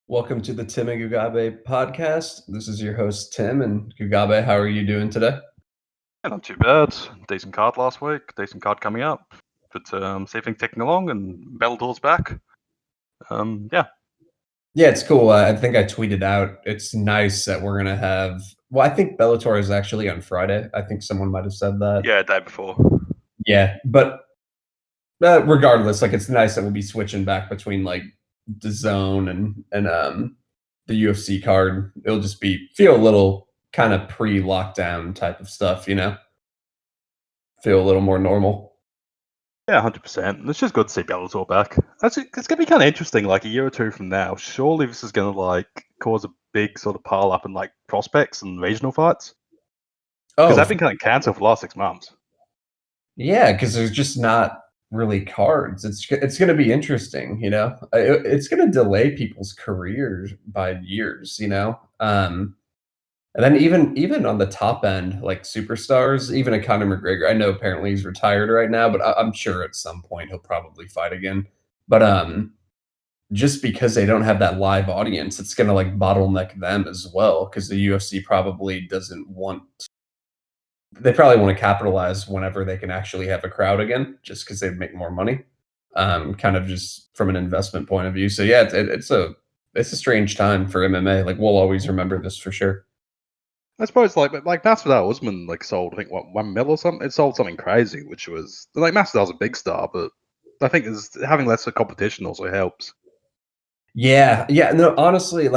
Welcome to the Tim and Gugabe podcast. This is your host, Tim, and Gugabe, how are you doing today? Yeah, not too bad. Decent card last week. Decent card coming up. But see things ticking along, and Bellator's back. Yeah. Yeah, it's cool. I think I tweeted out. It's nice that we're gonna have. Well, I think Bellator is actually on Friday. I think someone might have said that. Yeah, day before. Yeah, but regardless, like it's nice that we'll be switching back between like the zone and the UFC card. It'll just feel a little kind of pre-lockdown type of stuff, feel a little more normal. Yeah, 100%. It's just good to see Bellator back. It's going to be kind of interesting, like a year or two from now. Surely this is going to like cause a big sort of pile up in like prospects and regional fights. Because they've been kind of cancelled for the last 6 months. Yeah, because there's just not really cards. It's going to be interesting, It's going to delay people's careers by years, And then even on the top end, like superstars, even a Conor McGregor. I know apparently he's retired right now, but I'm sure at some point he'll probably fight again. But just because they don't have that live audience, it's going to like bottleneck them as well. Because the UFC probably doesn't want. They probably want to capitalize whenever they can actually have a crowd again, just because they make more money, kind of just from an investment point of view. So yeah, it's a strange time for MMA. Like we'll always remember this for sure. I suppose like Masvidal Usman like sold I think what 1 mil or something. It sold something crazy, which was like Masvidal's a big star, but I think having less competition also helps. Yeah, yeah. No, honestly,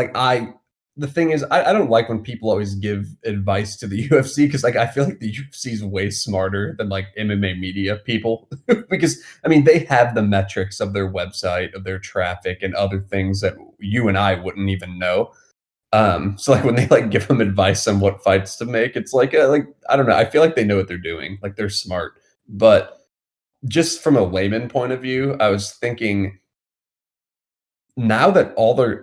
the thing is, I don't like when people always give advice to the UFC because like I feel like the UFC is way smarter than like MMA media people because I mean they have the metrics of their website, of their traffic, and other things that you and I wouldn't even know. So like when they like give them advice on what fights to make, it's like I don't know. I feel like they know what they're doing. Like they're smart, but just from a layman point of view, I was thinking now that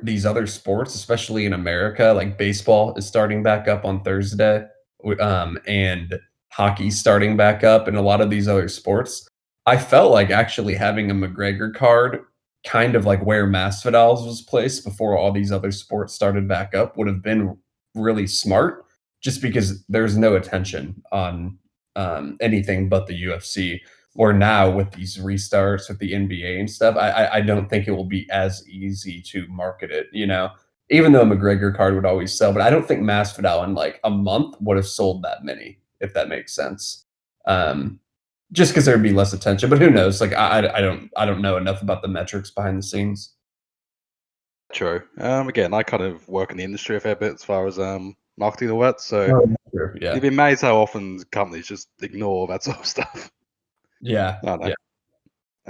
these other sports, especially in America, like baseball is starting back up on Thursday, and hockey's starting back up, and a lot of these other sports, I felt like actually having a McGregor card, kind of like where Masvidal's was placed before all these other sports started back up, would have been really smart, just because there's no attention on anything but the UFC. Or now with these restarts with the NBA and stuff, I don't think it will be as easy to market it, Even though a McGregor card would always sell, but I don't think Masvidal in like a month would have sold that many, if that makes sense. Just because there'd be less attention, but who knows? Like I don't know enough about the metrics behind the scenes. True. Again, I kind of work in the industry a fair bit as far as marketing all that, so Sure, yeah. you'd be amazed how often companies just ignore that sort of stuff. Yeah. I don't know.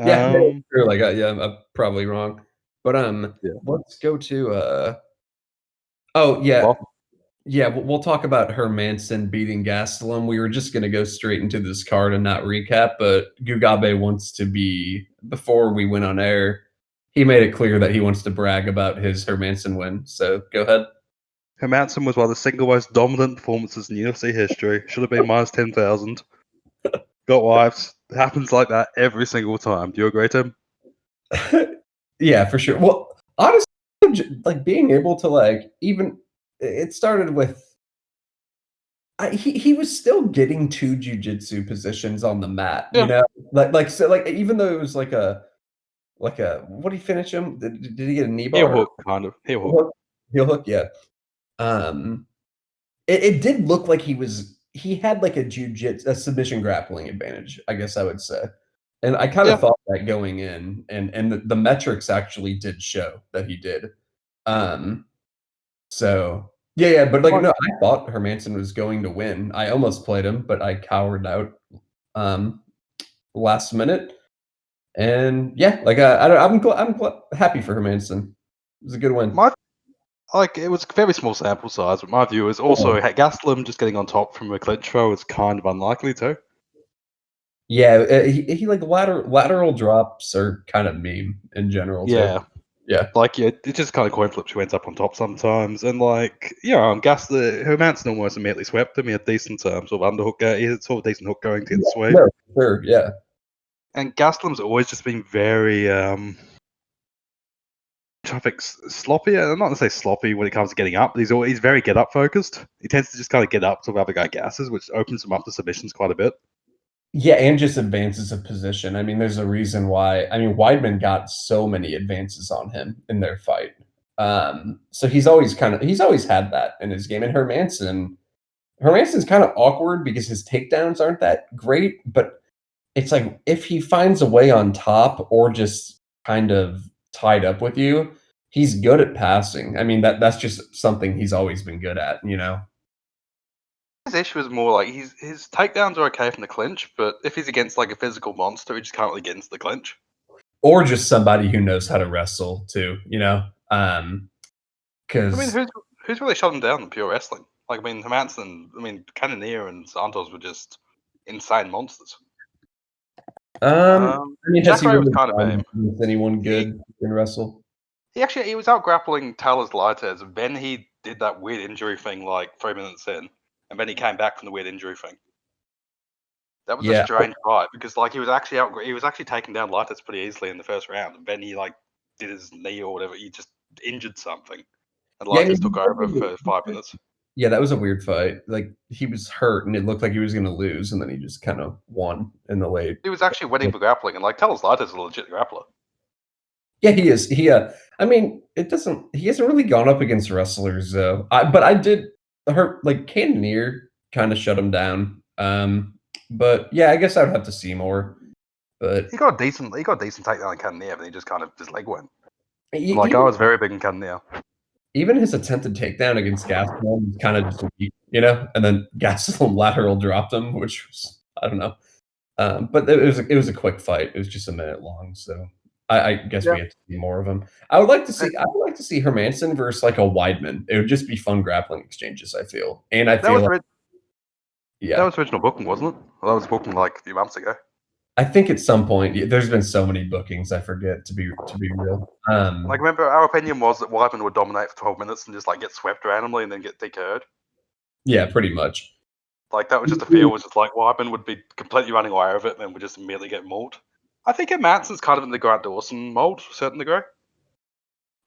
Yeah, true. Like, yeah, I'm probably wrong, but Yeah. let's go to oh yeah, Well, yeah. We'll talk about Hermanson beating Gastelum. We were just gonna go straight into this card and not recap, but Gugabe wants to be before we went on air. He made it clear that he wants to brag about his Hermanson win. So go ahead. Hermanson was one of the single most dominant performances in UFC history. Should have been minus 10,000. Got wipes. It happens like that every single time. Do you agree, Tim? Yeah, for sure. Well, honestly, like being able to like even it started with he was still getting 2 jujitsu positions on the mat, Yeah. So like even though it was like a what did he finish him? Did he get a knee bar? Heel hook, kind of. Heel hook. Heel hook, yeah. Um, it did look like he had like a submission grappling advantage, I guess I would say. And I kind of thought that going in, and the metrics actually did show that he did. So yeah, but like no, I thought Hermanson was going to win. I almost played him, but I cowered out last minute. And yeah, like I'm happy for Hermanson. It was a good win. It was a very small sample size, but my view is also Gastelum just getting on top from a clinch throw is kind of unlikely too. Yeah, he like lateral drops are kind of meme in general. Yeah. Too. Yeah. It just kind of coin flips who ends up on top sometimes. And Hermanson almost immediately swept him. He had decent sort of underhook. He had sort of decent hook going to get the sweep. Sure, yeah. And Gastelum's always just been very traffic's sloppy. I'm not going to say sloppy when it comes to getting up, but he's very get up focused. He tends to just kind of get up till the other guy gasses, which opens him up to submissions quite a bit. Yeah, and just advances of position. I mean, there's a reason why. I mean, Weidman got so many advances on him in their fight. So he's always had that in his game. And Hermansson's kind of awkward because his takedowns aren't that great, but it's like if he finds a way on top or just kind of tied up with you, he's good at passing. I mean, that's just something he's always been good at, you know? His issue is more like his takedowns are okay from the clinch, but if he's against like a physical monster, he just can't really get into the clinch. Or just somebody who knows how to wrestle too, you know? I mean, Because who's really shut him down in pure wrestling? Like, I mean, Hermansson, Castaneda and Santos were just insane monsters. I mean, has he Jacare was really kind of done aim. with anyone good in wrestle? He was out grappling Talos Lites, and then he did that weird injury thing like 3 minutes in, and then he came back from the weird injury thing. That was a Yeah. strange fight because like he was actually taking down Lites pretty easily in the first round, and then he like did his knee or whatever. He just injured something, and Yeah, I Lites mean, took over for 5 minutes. yeah, that was a weird fight. Like, he was hurt, and it looked like he was gonna lose, and then he just kinda won in the late. He was actually winning for grappling, and like Talos Lites is a legit grappler. Yeah, he is. I mean, he hasn't really gone up against wrestlers, though. But I did hurt, like, Cannonier kinda shut him down. But, yeah, I guess I would have to see more. But He got a decent takedown on Castaneda, and he just kind of his leg went. e Like I even was very big in Castaneda. even his attempted takedown against Gastelum was kinda just weak, you know? And then Gastelum lateral dropped him, which was I don't know. But it was a quick fight. It was just a minute long, so I guess Yeah. we have to see more of him. I would like to see Hermansson versus, like, a Weidman. It would just be fun grappling exchanges, I feel. And I That was feel like that yeah. was original booking, wasn't it? Well, that was booking like a few months ago. I think at some point there's been so many bookings, I forget, to be real. Like, remember, our opinion was that Weidman would dominate for 12 minutes and just like get swept randomly and then get DK'd. Yeah, pretty much. Like that was just a feel. Was just like Weidman would be completely running away with it and then would just immediately get mauled. I think Manson's kind of in the Grant Dawson mold to a certain degree.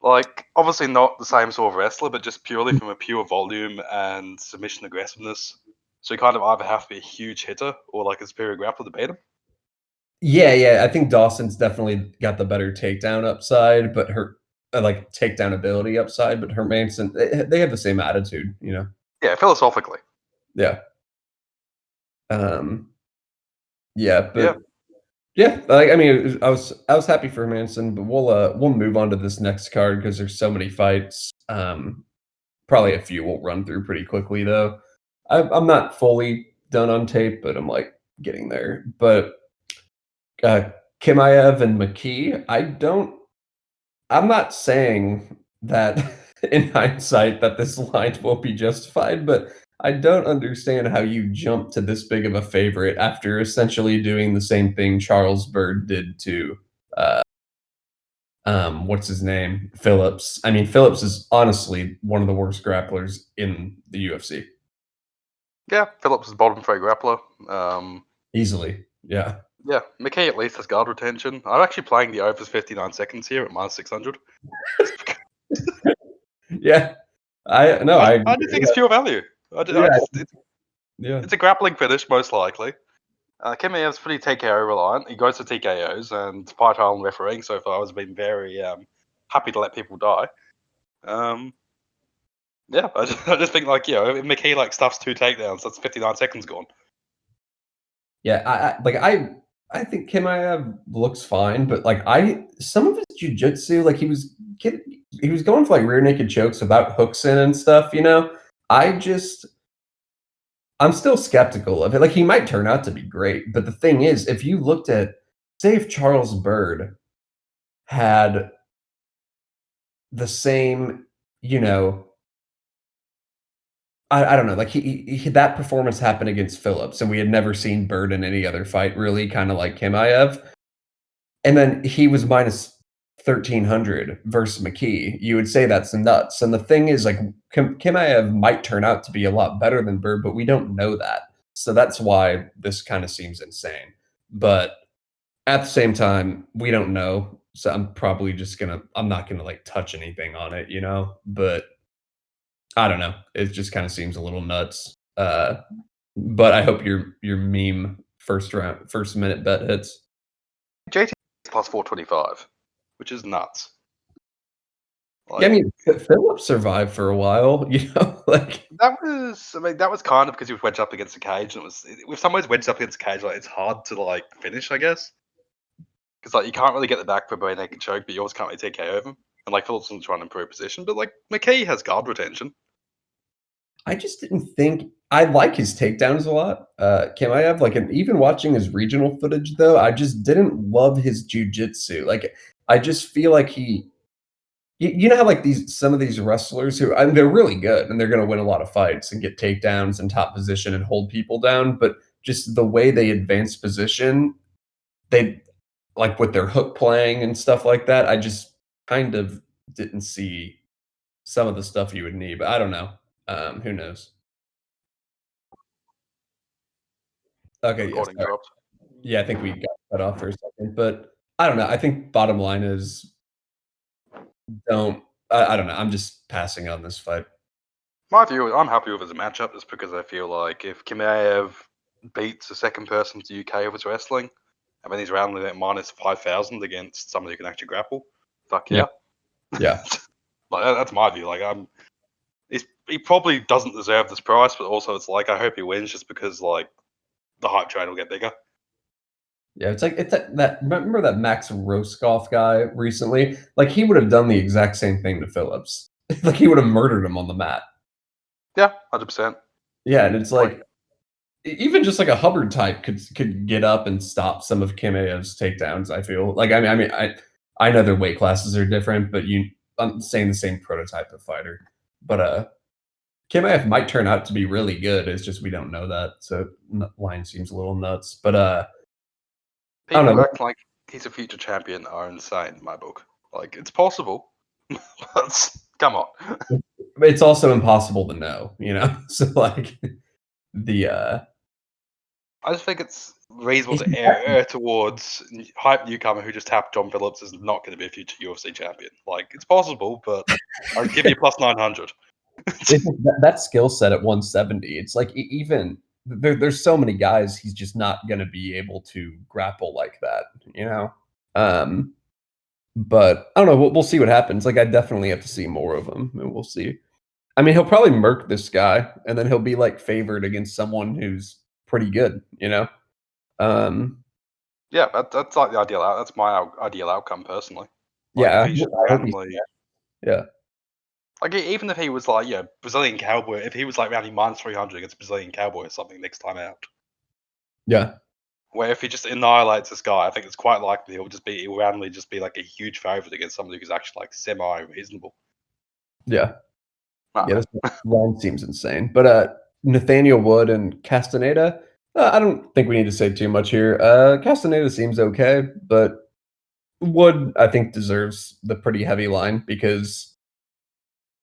Like, obviously not the same sort of wrestler, but just purely from a pure volume and submission aggressiveness. So you kind of either have to be a huge hitter or like a superior grappler to beat him. Yeah, I think Dawson's definitely got the better takedown upside, but like, takedown ability upside, but Hermansson, they have the same attitude, you know? Yeah, philosophically. Yeah. Yeah, Yeah. but yeah, like, I mean, I was happy for Manson, but we'll move on to this next card because there's so many fights. Probably a few we'll run through pretty quickly though. I'm not fully done on tape, but I'm like getting there. But uh, Chimaev and McKee, I'm not saying that in hindsight that this line won't be justified, but I don't understand how you jump to this big of a favorite after essentially doing the same thing Charles Byrd did to what's his name? Phillips. I mean, Phillips is honestly one of the worst grapplers in the UFC. Yeah, Phillips is bottom three grappler. Easily. Yeah. Yeah, McKee at least has guard retention. I'm actually playing the overs 59 seconds here at minus 600. Yeah. I I just think it's pure value. yeah, It's yeah. a grappling finish, most likely. Chimaev's pretty TKO reliant. He goes for TKOs, and Fight Island refereeing so far has been very happy to let people die. Yeah, I just think like if McKee like stuffs 2 takedowns, that's 59 seconds gone. Yeah, I think Chimaev looks fine, but like some of his jujitsu, like he was going for like rear naked chokes without hooks in and stuff, you know? I'm still skeptical of it. Like, he might turn out to be great, but the thing is, if you looked at, say, if Charles Byrd had the same, you know, I don't know, like that performance happened against Phillips, and we had never seen Byrd in any other fight, really, kind of like Chimaev. And then he was minus 1,300 versus McKee. You would say that's nuts. And the thing is, like, Chimaev might turn out to be a lot better than Byrd, but we don't know that. So that's why this kind of seems insane. But at the same time, we don't know. So I'm probably just I'm not gonna like touch anything on it, you know? But I don't know. It just kind of seems a little nuts. But I hope your meme first minute bet hits. JT is plus 425, which is nuts. Yeah, I Like, mean, Phillips survived for a while, you know, like that was kind of because he was wedged up against the cage, and with someone's wedged up against the cage, like it's hard to like finish, I guess, because like you can't really get the back for a bare naked choke, but you also can't really take KO of him. And like Phillips was trying to improve position, but like McKee has guard retention. I just didn't think I like his takedowns a lot. Chimaev, like, and even watching his regional footage though, I just didn't love his jujitsu. Like, I just feel like you know how like some of these wrestlers who I mean, they're really good and they're going to win a lot of fights and get takedowns and top position and hold people down, but just the way they advance position, they like with their hook playing and stuff like that. I just kind of didn't see some of the stuff you would need, but I don't know. Who knows? Okay, yes. Recording dropped. Yeah, I think we got cut off for a second, but I don't know. I think bottom line is don't I don't know. I'm just passing on this fight. My view, I'm happy with it as a matchup, just because I feel like if Chimaev beats a second person to UK of his wrestling, and then he's rounding at minus 5,000 against someone who can actually grapple, fuck Yeah. yeah. Yeah. Like that's my view. Like he probably doesn't deserve this price, but also it's like I hope he wins just because like the hype train will get bigger. Yeah, it's like it's that remember that Max Roscoff guy recently? Like he would have done the exact same thing to Phillips. Like he would have murdered him on the mat. Yeah, 100%. Yeah, and it's Like like even just like a Hubbard type could get up and stop some of Kimaev's takedowns, I feel. Like I know their weight classes are different, but I'm saying the same prototype of fighter. But Chimaev might turn out to be really good. It's just we don't know that. So line seems a little nuts. But I people don't who know. act like he's a future champion are insane in my book. Like it's possible, but come on. It's also impossible to know, you know? So like the I just think it's reasonable to err towards hype newcomer who just tapped John Phillips is not going to be a future UFC champion. Like it's possible, but I'd give you plus 900. that skill set at 170, it's like even there's so many guys he's just not gonna be able to grapple like that, you know? Um, but I don't know, we'll see what happens. Like I definitely have to see more of him and we'll see. I mean, he'll probably murk this guy and then he'll be like favored against someone who's pretty good, you know? Um, Yeah, that's like the ideal. That's my ideal outcome personally. Like if yeah, he's just I hope he's randomly, yeah. like even if he was like Brazilian cowboy, if he was like rounding minus 300 against Brazilian cowboy or something next time out, Yeah. where if he just annihilates this guy, I think it's quite likely he'll randomly just be like a huge favorite against somebody who's actually like semi reasonable. Yeah. I Yeah, don't this know. line seems insane. But Nathaniel Wood and Castaneda, I don't think we need to say too much here. Castaneda seems okay, but Wood I think deserves the pretty heavy line because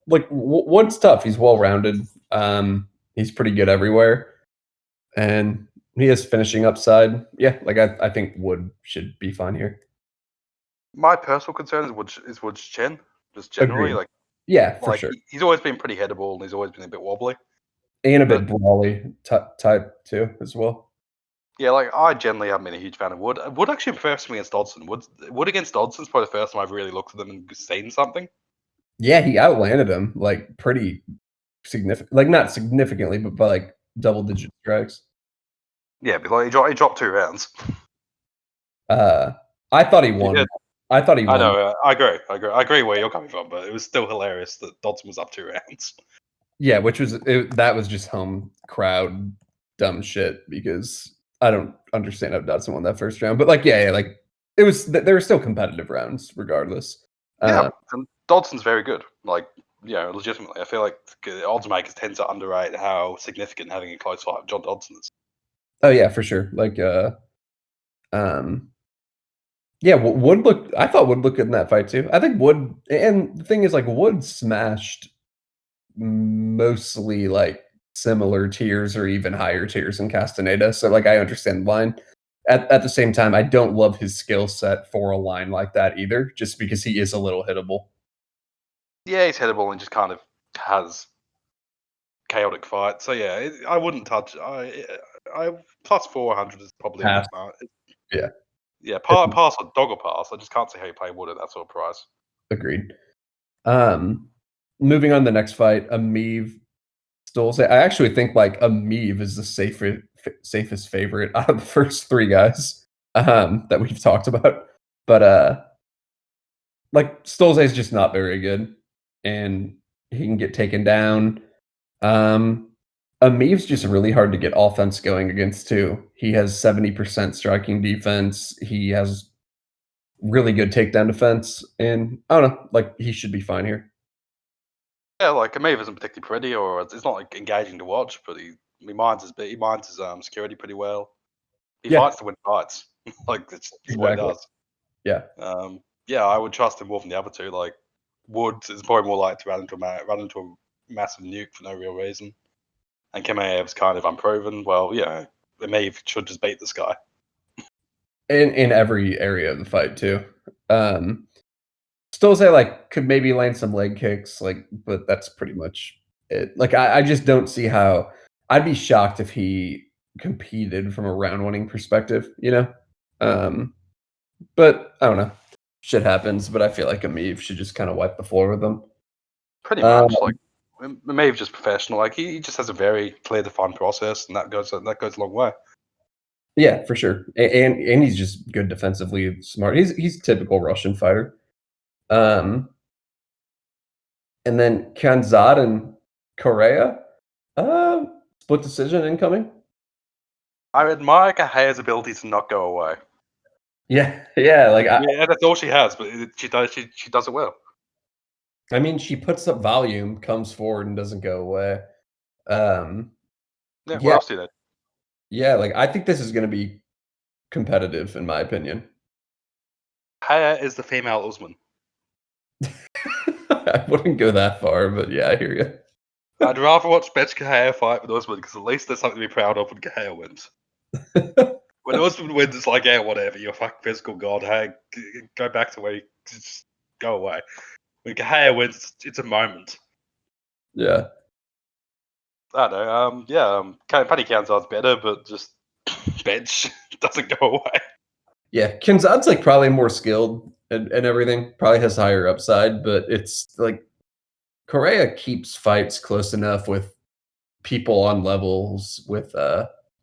like Wood's tough. He's well rounded. He's pretty good everywhere, and he has finishing upside. Yeah, like I think Wood should be fine here. My personal concern is Wood's chin, just generally. Agreed. Yeah, for sure. He's always been pretty headable and he's always been a bit wobbly. And a bit But brawly type too as well. yeah, like I generally haven't been a huge fan of Wood. Wood actually impressed me against Dodson. Wood against Dodson's probably the first time I've really looked at them and seen something. Yeah, he outlanded him like pretty significant, like not significantly, but by like double digit strikes. Yeah, because like he dropped 2 rounds. Uh, I thought he He won. did. I thought he I won. know. I agree where you're coming from, but it was still hilarious that Dodson was up 2 rounds. Yeah, that was just home crowd dumb shit because I don't understand how Dotson won that first round. But like, yeah, like there were still competitive rounds regardless. Yeah, Uh, and Dodson's very good. Like, legitimately, I feel like odds makers tend to underrate how significant having a close fight with John Dodson is. oh yeah, for sure. Like, um, yeah, Wood looked. I thought Wood looked good in that fight too. I think Wood, and the thing is, like, Wood smashed mostly like similar tiers or even higher tiers in Castaneda. So like I understand the line. At the same time, I don't love his skill set for a line like that either, just because he is a little hittable. Yeah, he's hittable and just kind of has chaotic fight. So yeah, I wouldn't touch. I plus 400 is probably a Pass. good mark. Yeah, Yeah, it's pass or dog or pass. I just can't see how you play Wood at that sort of price. agreed. Um, moving on to the next fight, Emeev Stolze. I actually think like Emeev is the safest favorite out of the first three guys that we've talked about. But like Stolze is just not very good, and he can get taken down. Emeev's just really hard to get offense going against too. He has 70% striking defense. He has really good takedown defense, and I don't know, like he should be fine here. Yeah, like Emeev isn't particularly pretty, or it's not like engaging to watch, but he minds his security pretty well. He Yeah, fights to win fights. Like it's what he exactly. does. Yeah. Yeah, I would trust him more than the other two. Like Wood is probably more likely to run into a massive nuke for no real reason, and Chimaev's kind of unproven. Well, yeah, Emeev should just beat this guy. In every area of the fight too. Um, Stolze like could maybe land some leg kicks, like, but that's pretty much it. Like I just don't see how. I'd be shocked if he competed from a round winning perspective, you know. Um, but I don't know. Shit happens, but I feel like Emeev should just kind of wipe the floor with them. Pretty Uh, much, like Emeev just professional. Like he just has a very clear defined process, and that goes a long way. yeah, for sure, and he's just good defensively, smart. He's a typical Russian fighter. Um, and then Kianzad and Correia, uh, split decision incoming. I admire Cahaya's ability to not go away. Yeah, yeah, like Yeah, that's all she has, but she does it well. I mean, she puts up volume, comes forward, and doesn't go away. Um, Yeah, what yeah, else do you need? yeah, like I think this is going to be competitive, in my opinion. Cahaya is the female Usman. I wouldn't go that far, but yeah, I hear you. I'd rather watch Betch Cahaya fight with Usman because at least there's something to be proud of when Cahaya wins. When Usman wins, it's like, yeah, whatever, you're a fucking physical god. Hey, go back to where you just go away. When Cahaya wins, it's a moment. Yeah, I don't know. Paddy Kianzad's better, but just bench doesn't go away. yeah. Kinzad's like probably more skilled and everything. Probably has higher upside, but it's like Correia keeps fights close enough with people on levels with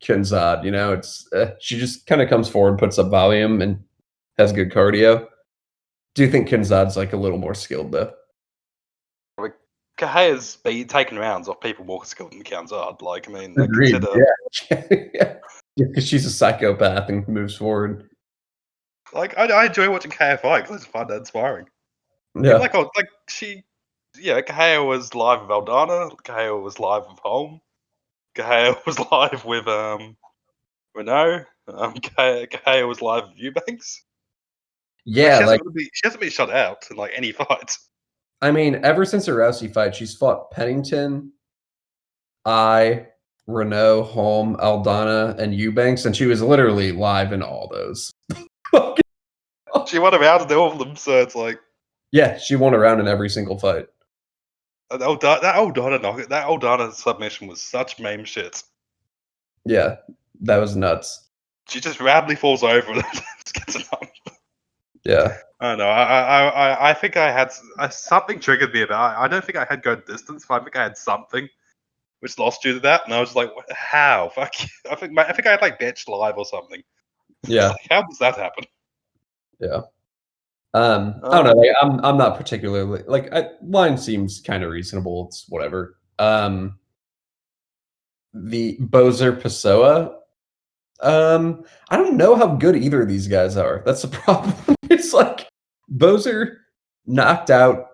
Kianzad. You know, it's she just kind of comes forward, puts up volume, and has good cardio. Do you think Kianzad's like a little more skilled though? Like, Cahaya's taking rounds off people more skilled than Kianzad. Like, I mean, like, Agreed. consider Yeah, yeah, because she's a psychopath and moves forward. like I enjoy watching Cahaya fight because it's fun and inspiring. Even Yeah, Cahaya was live with Aldana. Cahaya was live with Holm. Cahaya was live with Renault. Cahaya was live with Eubanks. Like yeah. Like she hasn't been shut out in like any fight. I mean, ever since her Rousey fight, she's fought Pennington, Renault, Holm, Aldana, and Eubanks, and she was literally live in all those. She won around in all of them, so it's like Yeah, she won around in every single fight. that Aldana submission was such meme shit. Yeah, that was nuts. She just randomly falls over and gets it up. Yeah, I don't know. I think I had something triggered me about. I don't think I had good distance, but I think I had something which lost due to that, and I was like, "How? Fuck!" I think I had like Betch live or something. yeah, Like, how does that happen? yeah. I don't know. Um, Like, I'm not particularly like line seems kind of reasonable. It's whatever. The Boser Pessoa. I don't know how good either of these guys are. That's the problem. It's like Boser knocked out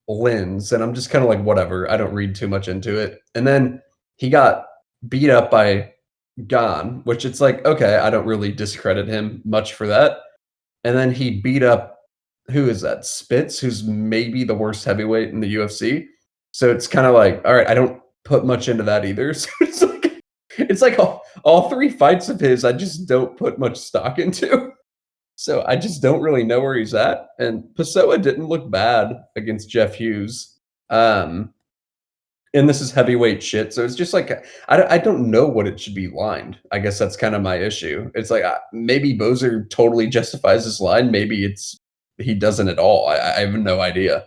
Lins, and I'm just kind of like, whatever. I don't read too much into it. And then he got beat up by Gon, which it's like, okay, I don't really discredit him much for that. And then he beat up who is that? Spitz, who's maybe the worst heavyweight in the UFC. So it's kind of like, all right, I don't put much into that either. So it's like It's like all three fights of his, I just don't put much stock into. So I just don't really know where he's at. And Pessoa didn't look bad against Jeff Hughes. And this is heavyweight shit. So it's just like I don't know what it should be lined. I guess that's kind of my issue. It's like maybe Boser totally justifies his line. Maybe he doesn't at all. I have no idea.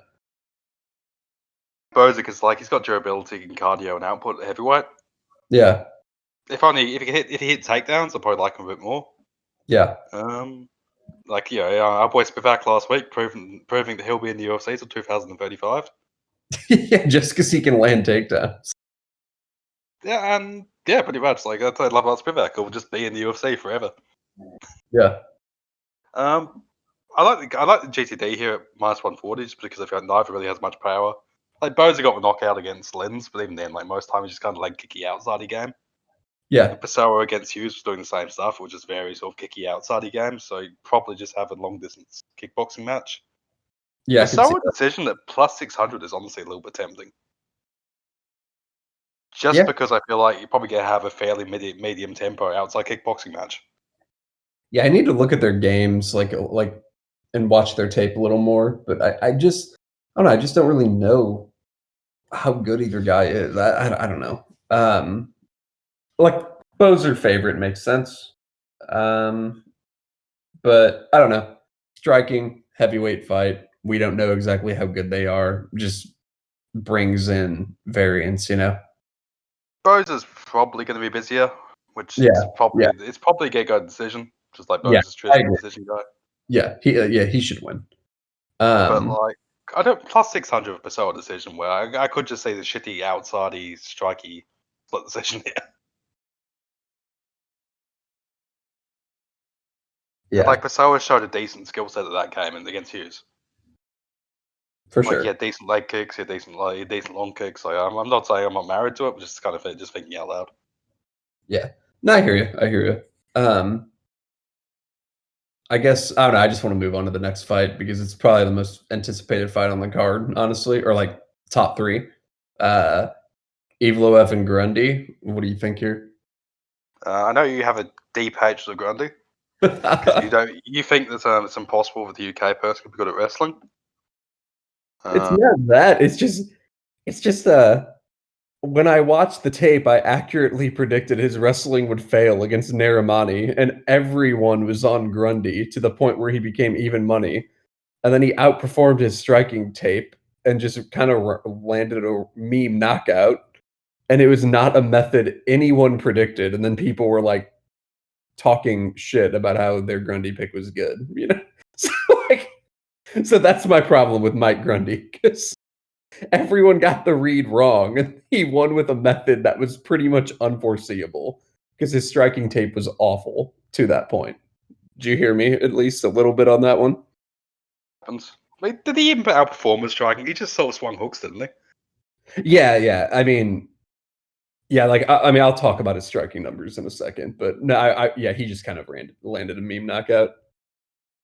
Boser, because like he's got durability and cardio and output at heavyweight. Yeah. If he hit takedowns, I'll probably like him a bit more. Yeah. Like our boy Spivak last week proving that he'll be in the UFC till 2035. Yeah, just because he can land takedowns. Yeah, and yeah, pretty much. Like that's what I love about Spivak. He'll just be in the UFC forever. Yeah. I like the GTD here at -140 just because I feel like neither really has much power. Like Boser got the knockout against Lens, but even then, like most times, he's just kind of like kicky outside game. Yeah. And Pessoa against Hughes was doing the same stuff, which is very sort of kicky outside game. So you'd probably just have a long distance kickboxing match. Yeah. Pessoa decision at +600 is honestly a little bit tempting. Just Yeah. because I feel like you're probably gonna have a fairly medium tempo outside kickboxing match. Yeah, I need to look at their games, and watch their tape a little more. But I don't know. I just don't really know how good either guy is. I don't know. Like Boser favorite makes sense. But I don't know. Striking heavyweight fight. We don't know exactly how good they are. Just brings in variance, you know. Boser's probably going to be busier, which Yeah, yeah, it's probably a get go decision, just like yeah. Boser's I traditional agree. decision guy. Yeah, he should win. But like, I don't +600 with Pessoa decision where I could just say the shitty outsidey strikey split decision here. And like Yeah, Pessoa showed a decent skill set at that game and against Hughes. for Like sure. he had decent leg kicks, he had decent long kicks. Like I'm not saying I'm not married to it, but just kind of just thinking out loud. Yeah. No, I hear you. I hear you. I guess I don't know. I just want to move on to the next fight because it's probably the most anticipated fight on the card, honestly, or like top three. Uh, Evloev and Grundy. What do you think here? I know you have a deep hatred of Grundy because you think that it's impossible for the UK person to be good at wrestling. It's not that. It's just when I watched the tape, I accurately predicted his wrestling would fail against Narimani, and everyone was on Grundy to the point where he became even money. And then he outperformed his striking tape and just kind of landed a meme knockout. And it was not a method anyone predicted. And then people were like talking shit about how their Grundy pick was good, you know? So, like, so that's my problem with Mike Grundy because everyone got the read wrong, and he won with a method that was pretty much unforeseeable because his striking tape was awful to that point. Did you hear me at least a little bit on that one? Like, did he even outperform his striking? He just sort of swung hooks, didn't he? Yeah, yeah. I mean, yeah, like I mean, I'll talk about his striking numbers in a second, but no, yeah, he just kind of landed a meme knockout.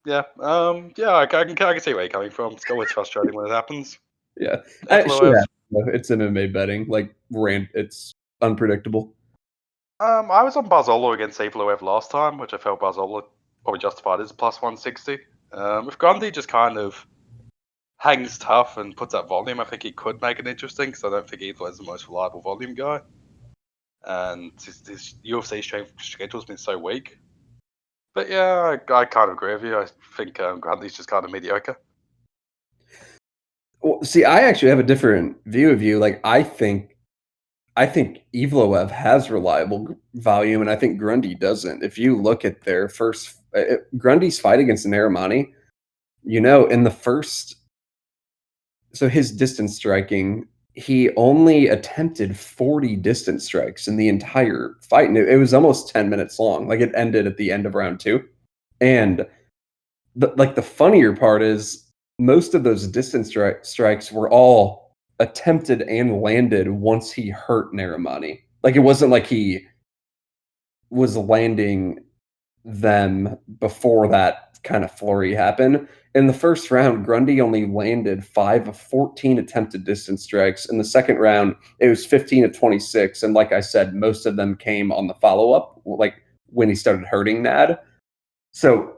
Yeah, yeah, I can see where you're coming from. It's always frustrating when it happens. Yeah, Evloev, it's MMA betting. Like, it's unpredictable. I was on Barzola against Evloev last time, which I felt Barzola probably justified as +160. If Grundy just kind of hangs tough and puts up volume, I think he could make it interesting because I don't think Evloev's the most reliable volume guy. And his UFC schedule's been so weak. But yeah, I kind of agree with you. I think Grundy's just kind of mediocre. Well, see, I actually have a different view of you. Like, I think Evloev has reliable volume, and I think Grundy doesn't. If you look at their first Grundy's fight against Narimani, in the first, so his distance striking, he only attempted 40 distance strikes in the entire fight, and it was almost 10 minutes long. Like, it ended at the end of round two, and the funnier part is most of those distance strikes were all attempted and landed once he hurt Narimani. Like, it wasn't like he was landing them before that kind of flurry happened. In the first round, Grundy only landed 5 of 14 attempted distance strikes. In the second round, it was 15 of 26. And like I said, most of them came on the follow up, like when he started hurting Nad. So,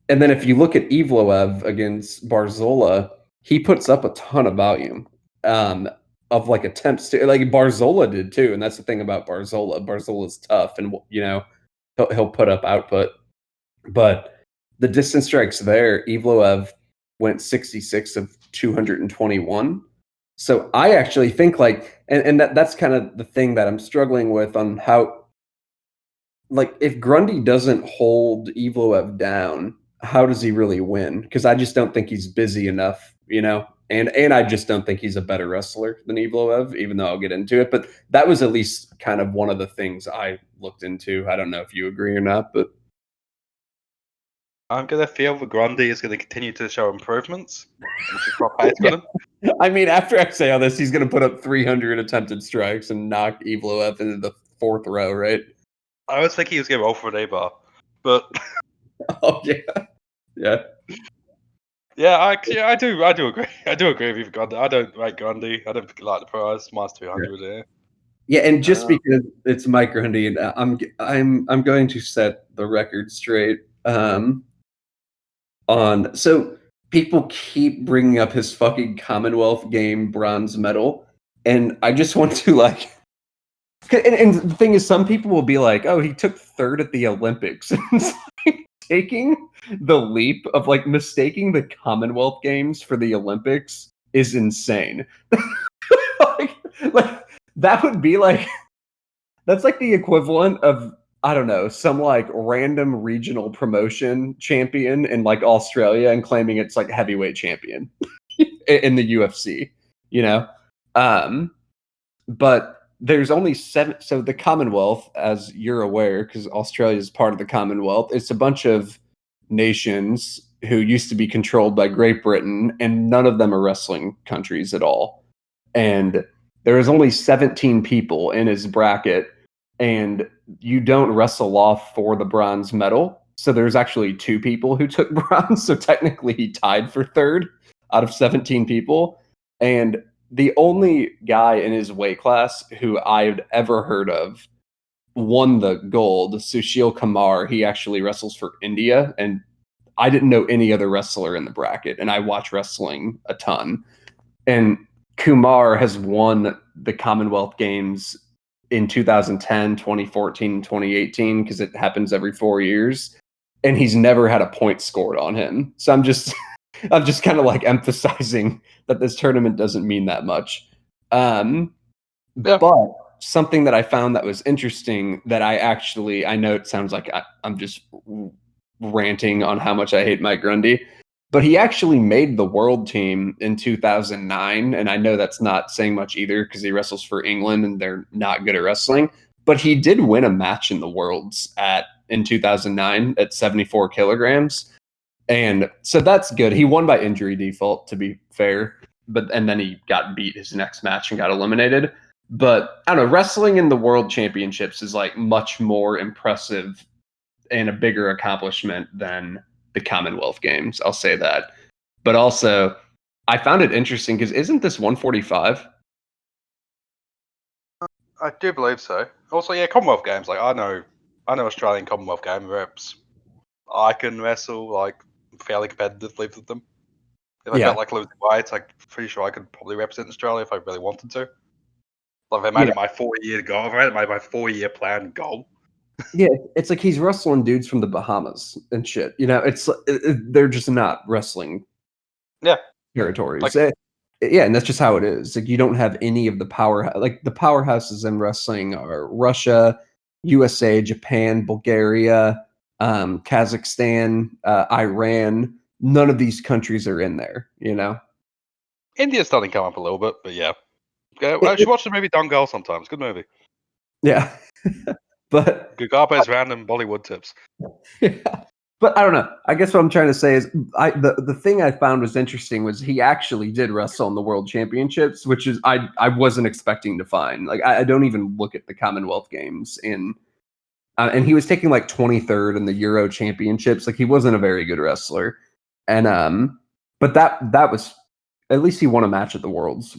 and then if you look at Evloev against Barzola, he puts up a ton of volume of like attempts to, like Barzola did too. And that's the thing about Barzola. Barzola's tough and, he'll put up output. But the distance strikes there, Evloev went 66 of 221. So I actually think like, and that's kind of the thing that I'm struggling with on how, like, if Grundy doesn't hold Evloev down, how does he really win? Because I just don't think he's busy enough, and I just don't think he's a better wrestler than Evloev, even though I'll get into it. But that was at least kind of one of the things I looked into. I don't know if you agree or not, but I'm going to feel that Grundy is going to continue to show improvements, which is what for him. I mean, after I say all this, he's going to put up 300 attempted strikes and knock Evloev into the fourth row, right? I was thinking he was going to roll for an A-bar, but oh yeah, yeah. Yeah, I do agree. I do agree with you, Grundy. I don't like Grundy. I don't like the prize minus 200 here. Yeah, and just because it's Mike Grundy, and I'm going to set the record straight. So people keep bringing up his fucking Commonwealth game bronze medal, and I just want to like. And the thing is, some people will be like, "Oh, he took third at the Olympics." It's like taking the leap of like mistaking the Commonwealth Games for the Olympics is insane. like that would be like that's like the equivalent of I don't know, some like random regional promotion champion in like Australia and claiming it's like heavyweight champion in the UFC, you know? But there's only 7. So the Commonwealth, as you're aware, because Australia is part of the Commonwealth, it's a bunch of nations who used to be controlled by Great Britain, and none of them are wrestling countries at all. And there is only 17 people in his bracket, and you don't wrestle off for the bronze medal. So there's actually 2 people who took bronze. So technically he tied for third out of 17 people. And the only guy in his weight class who I've ever heard of won the gold, Sushil Kumar. He actually wrestles for India, and I didn't know any other wrestler in the bracket, and I watch wrestling a ton. And Kumar has won the Commonwealth Games in 2010, 2014, and 2018 because it happens every 4 years, and he's never had a point scored on him. So I'm just kind of like emphasizing that this tournament doesn't mean that much. But something that I found that was interesting that I know it sounds like I'm just ranting on how much I hate Mike Grundy, but he actually made the world team in 2009. And I know that's not saying much either because he wrestles for England and they're not good at wrestling, but he did win a match in the worlds in 2009 at 74 kilograms. And so that's good. He won by injury default, to be fair, and then he got beat his next match and got eliminated. But I don't know, wrestling in the world championships is like much more impressive and a bigger accomplishment than the Commonwealth Games. I'll say that. But also, I found it interesting because isn't this 145? I do believe so. Also, yeah, Commonwealth Games. Like I know Australian Commonwealth Game reps. I can wrestle like fairly competitively with them. If I felt like losing weight, I'm pretty sure I could probably represent Australia if I really wanted to. Like if I made it my 4-year goal, if I made it my 4-year plan goal. Yeah, it's like he's wrestling dudes from the Bahamas and shit. They're just not wrestling territories. Yeah, and that's just how it is. Like you don't have any of the power. Like the powerhouses in wrestling are Russia, USA, Japan, Bulgaria, Kazakhstan, Iran. None of these countries are in there. India's starting to come up a little bit, but yeah. I should watch the movie Dongal sometimes. Good movie. Yeah, but Gugabe's random Bollywood tips. Yeah. But I don't know. I guess what I'm trying to say is the thing I found was interesting was he actually did wrestle in the World Championships, which is I wasn't expecting to find. Like I don't even look at the Commonwealth Games in and he was taking like 23rd in the Euro Championships. Like he wasn't a very good wrestler, and but that was at least he won a match at the Worlds,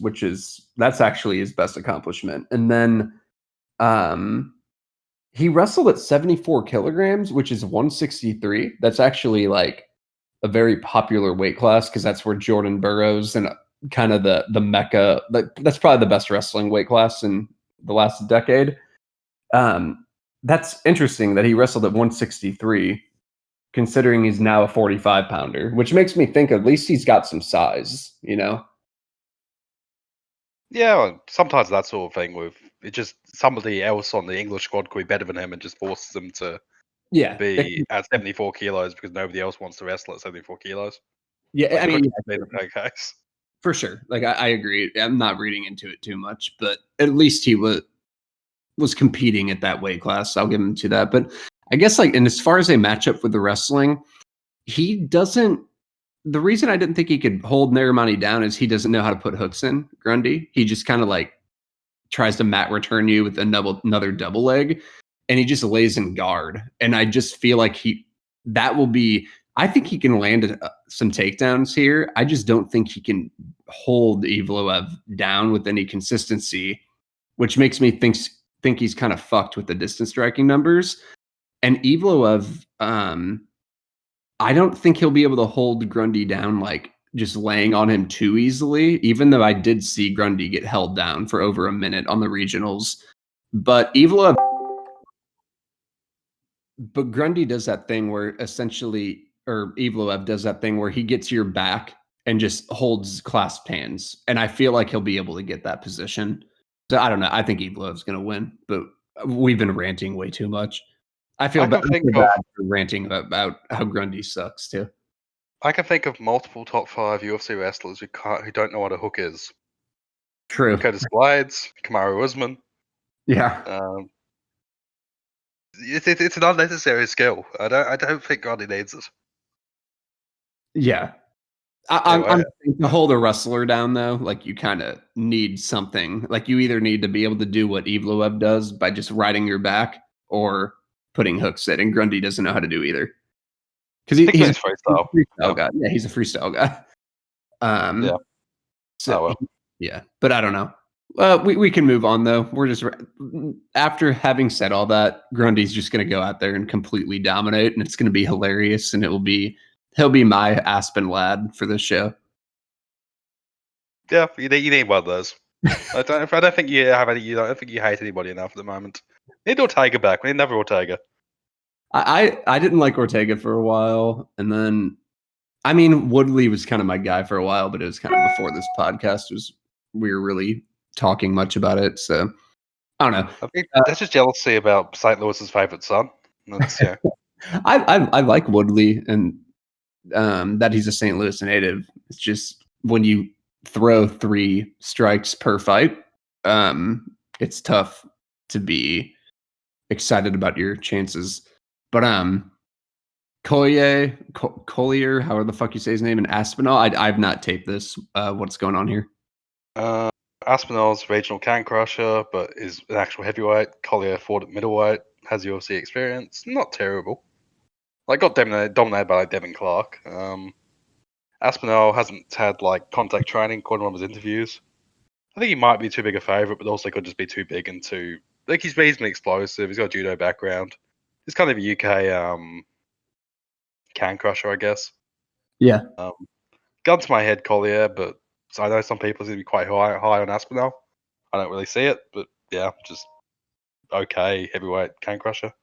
that's actually his best accomplishment. And then he wrestled at 74 kilograms, which is 163. That's actually like a very popular weight class because that's where Jordan Burroughs and kind of the mecca. That's probably the best wrestling weight class in the last decade. That's interesting that he wrestled at 163, considering he's now a 45 pounder, which makes me think at least he's got some size, you know? Yeah, well, sometimes that sort of thing with it just somebody else on the English squad could be better than him and just forces them to Yeah. be at 74 kilos because nobody else wants to wrestle at 74 kilos. Yeah, Like, I it mean, could just be the case. for sure. Like I agree. I'm not reading into it too much, but at least he was competing at that weight class. I'll give him to that. But I guess like, and as far as a matchup with the wrestling, he doesn't. The reason I didn't think he could hold Narimani down is he doesn't know how to put hooks in Grundy. He just kind of like tries to mat return you with another double leg, and he just lays in guard. And I just feel like that will be. I think he can land some takedowns here. I just don't think he can hold Evloev down with any consistency, which makes me think he's kind of fucked with the distance striking numbers. And Evloev, I don't think he'll be able to hold Grundy down like just laying on him too easily, even though I did see Grundy get held down for over a minute on the regionals. But Grundy does that thing where essentially, or Evloev does that thing where he gets your back and just holds clasped hands. And I feel like he'll be able to get that position. So I don't know. I think Evloev's going to win, but we've been ranting way too much. I feel bad for ranting about how Grundy sucks too. I can think of multiple top 5 UFC wrestlers who don't know what a hook is. True. Curtis Blades, Kamaru Usman. Yeah. It's an unnecessary skill. I don't think Grundy needs it. Yeah. I'm to hold a wrestler down though. Like you kind of need something. Like you either need to be able to do what Evloev does by just riding your back or putting hooks in. And Grundy doesn't know how to do either because he's a freestyle guy. Yeah, he's a freestyle guy. Yeah. So yeah, but I don't know. We can move on though. We're just after having said all that, Grundy's just going to go out there and completely dominate, and it's going to be hilarious, and he'll be my Aspen lad for this show. Yeah, you need one of those. I don't think you have any. I don't think you hate anybody enough at the moment. We need Ortega back. We need another Ortega. I didn't like Ortega for a while, and then I mean Woodley was kind of my guy for a while, but it was kind of before this podcast we were really talking much about it. So I don't know. I think that's just jealousy about St. Louis's favorite son. That's yeah. I like Woodley and that he's a St. Louis native. It's just when you throw 3 strikes per fight, it's tough to be excited about your chances. But Collier, however the fuck you say his name, and Aspinall. I've not taped this. What's going on here? Aspinall's regional can crusher, but is an actual heavyweight. Collier fought at middleweight, has UFC experience. Not terrible. Like got dominated by like Devin Clark. Aspinall hasn't had like contact training according to one of his interviews. I think he might be too big a favorite, but also could just be too big and too like he's reasonably explosive. He's got a judo background. He's kind of a UK can crusher, I guess. Yeah. Gun to my head, Collier, but I know some people seem to be quite high on Aspinall. I don't really see it, but yeah, just okay heavyweight can crusher.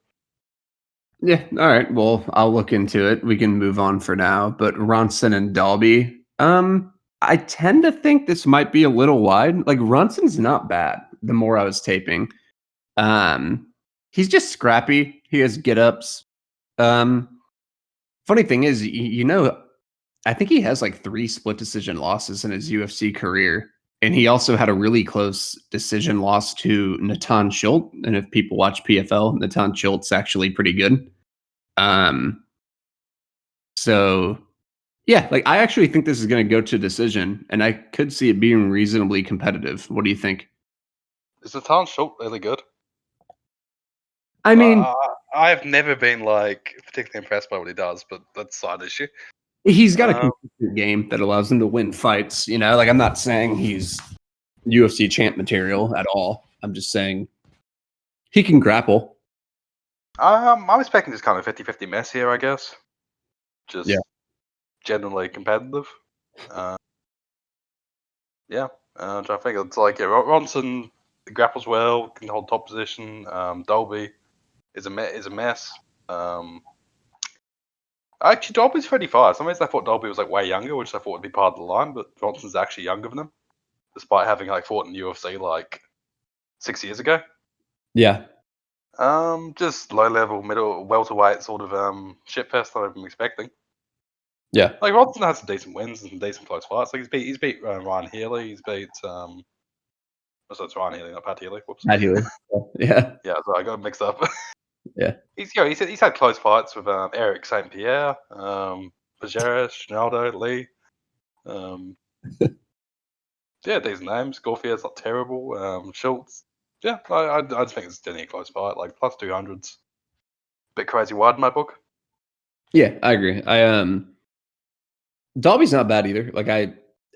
Yeah. All right. Well, I'll look into it. We can move on for now. But Ronson and Dalby. I tend to think this might be a little wide. Like Ronson's not bad. The more I was taping, he's just scrappy. He has get ups. Funny thing is, I think he has like 3 split decision losses in his UFC career. And he also had a really close decision loss to Natan Schultz. And if people watch PFL, Natan Schultz actually pretty good. So yeah, like I actually think this is going to go to decision, and I could see it being reasonably competitive. What do you think? Is Natan Schultz really good? I mean, I've never been like particularly impressed by what he does, but that's a side issue. he's got a consistent game that allows him to win fights. You know, like I'm not saying he's UFC champ material at all. I'm just saying he can grapple. I'm expecting just kind of 50-50 mess here, I guess. Just Yeah. generally competitive. Yeah, I think it's like Ronson grapples well, can hold top position. Dalby is a mess. Actually, Dalby's 35. Some ways I thought Dalby was like way younger, which I thought would be part of the line, but Ronson's actually younger than him, despite having like fought in the UFC like 6 years ago. Yeah. Just low level, middle welterweight sort of shitfest that I've been expecting. Yeah. Like Ronson has some decent wins and some decent close fights. Like he's beat Ryan Healy. He's beat so it's Ryan Healy, not Pat Healy. Whoops. Pat Healy. Yeah. Yeah, so I got mixed up. Yeah. He's had close fights with Eric St. Pierre, Pajeres, Trinaldo, Lee. Yeah, decent names. Gorfier's not terrible. Schultz. Yeah, I just think it's definitely a close fight. Like plus 200s. Bit crazy wide in my book. Yeah, I agree. Dalby's not bad either. Like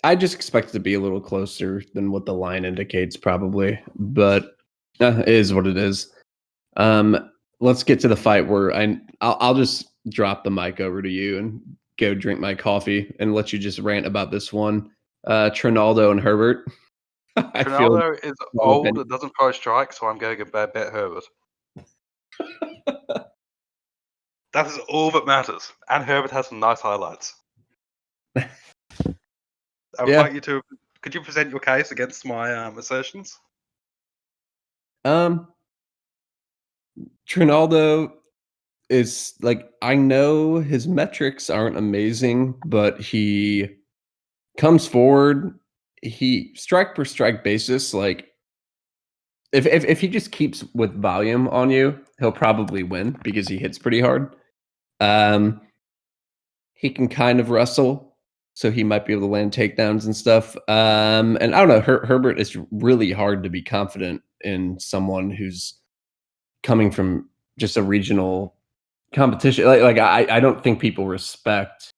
I just expect it to be a little closer than what the line indicates, probably. But it is what it is. Let's get to the fight where I'll just drop the mic over to you and go drink my coffee and let you just rant about this one. Trinaldo and Herbert. I feel Trinaldo is old. It doesn't throw strikes, so I'm going to bet Herbert. That is all that matters. And Herbert has some nice highlights. I would like you to. Could you present your case against my assertions? Trinaldo is like, I know his metrics aren't amazing, but he comes forward. He strike per strike basis, like if he just keeps with volume on you, he'll probably win because he hits pretty hard. He can kind of wrestle, so he might be able to land takedowns and stuff. And I don't know, Herbert is really hard to be confident in someone who's coming from just a regional competition. Like I don't think people respect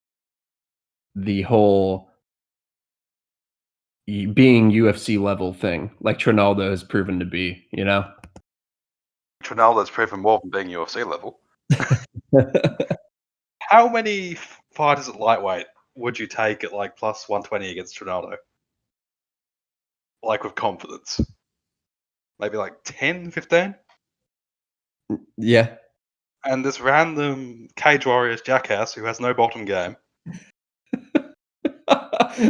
the whole being UFC level thing, like Trinaldo has proven to be. You know, Trinaldo's proven more than being UFC level. How many fighters at lightweight would you take at like plus 120 against Trinaldo? Like with confidence? Maybe like 10, 15? Yeah. And this random Cage Warriors jackass who has no bottom game.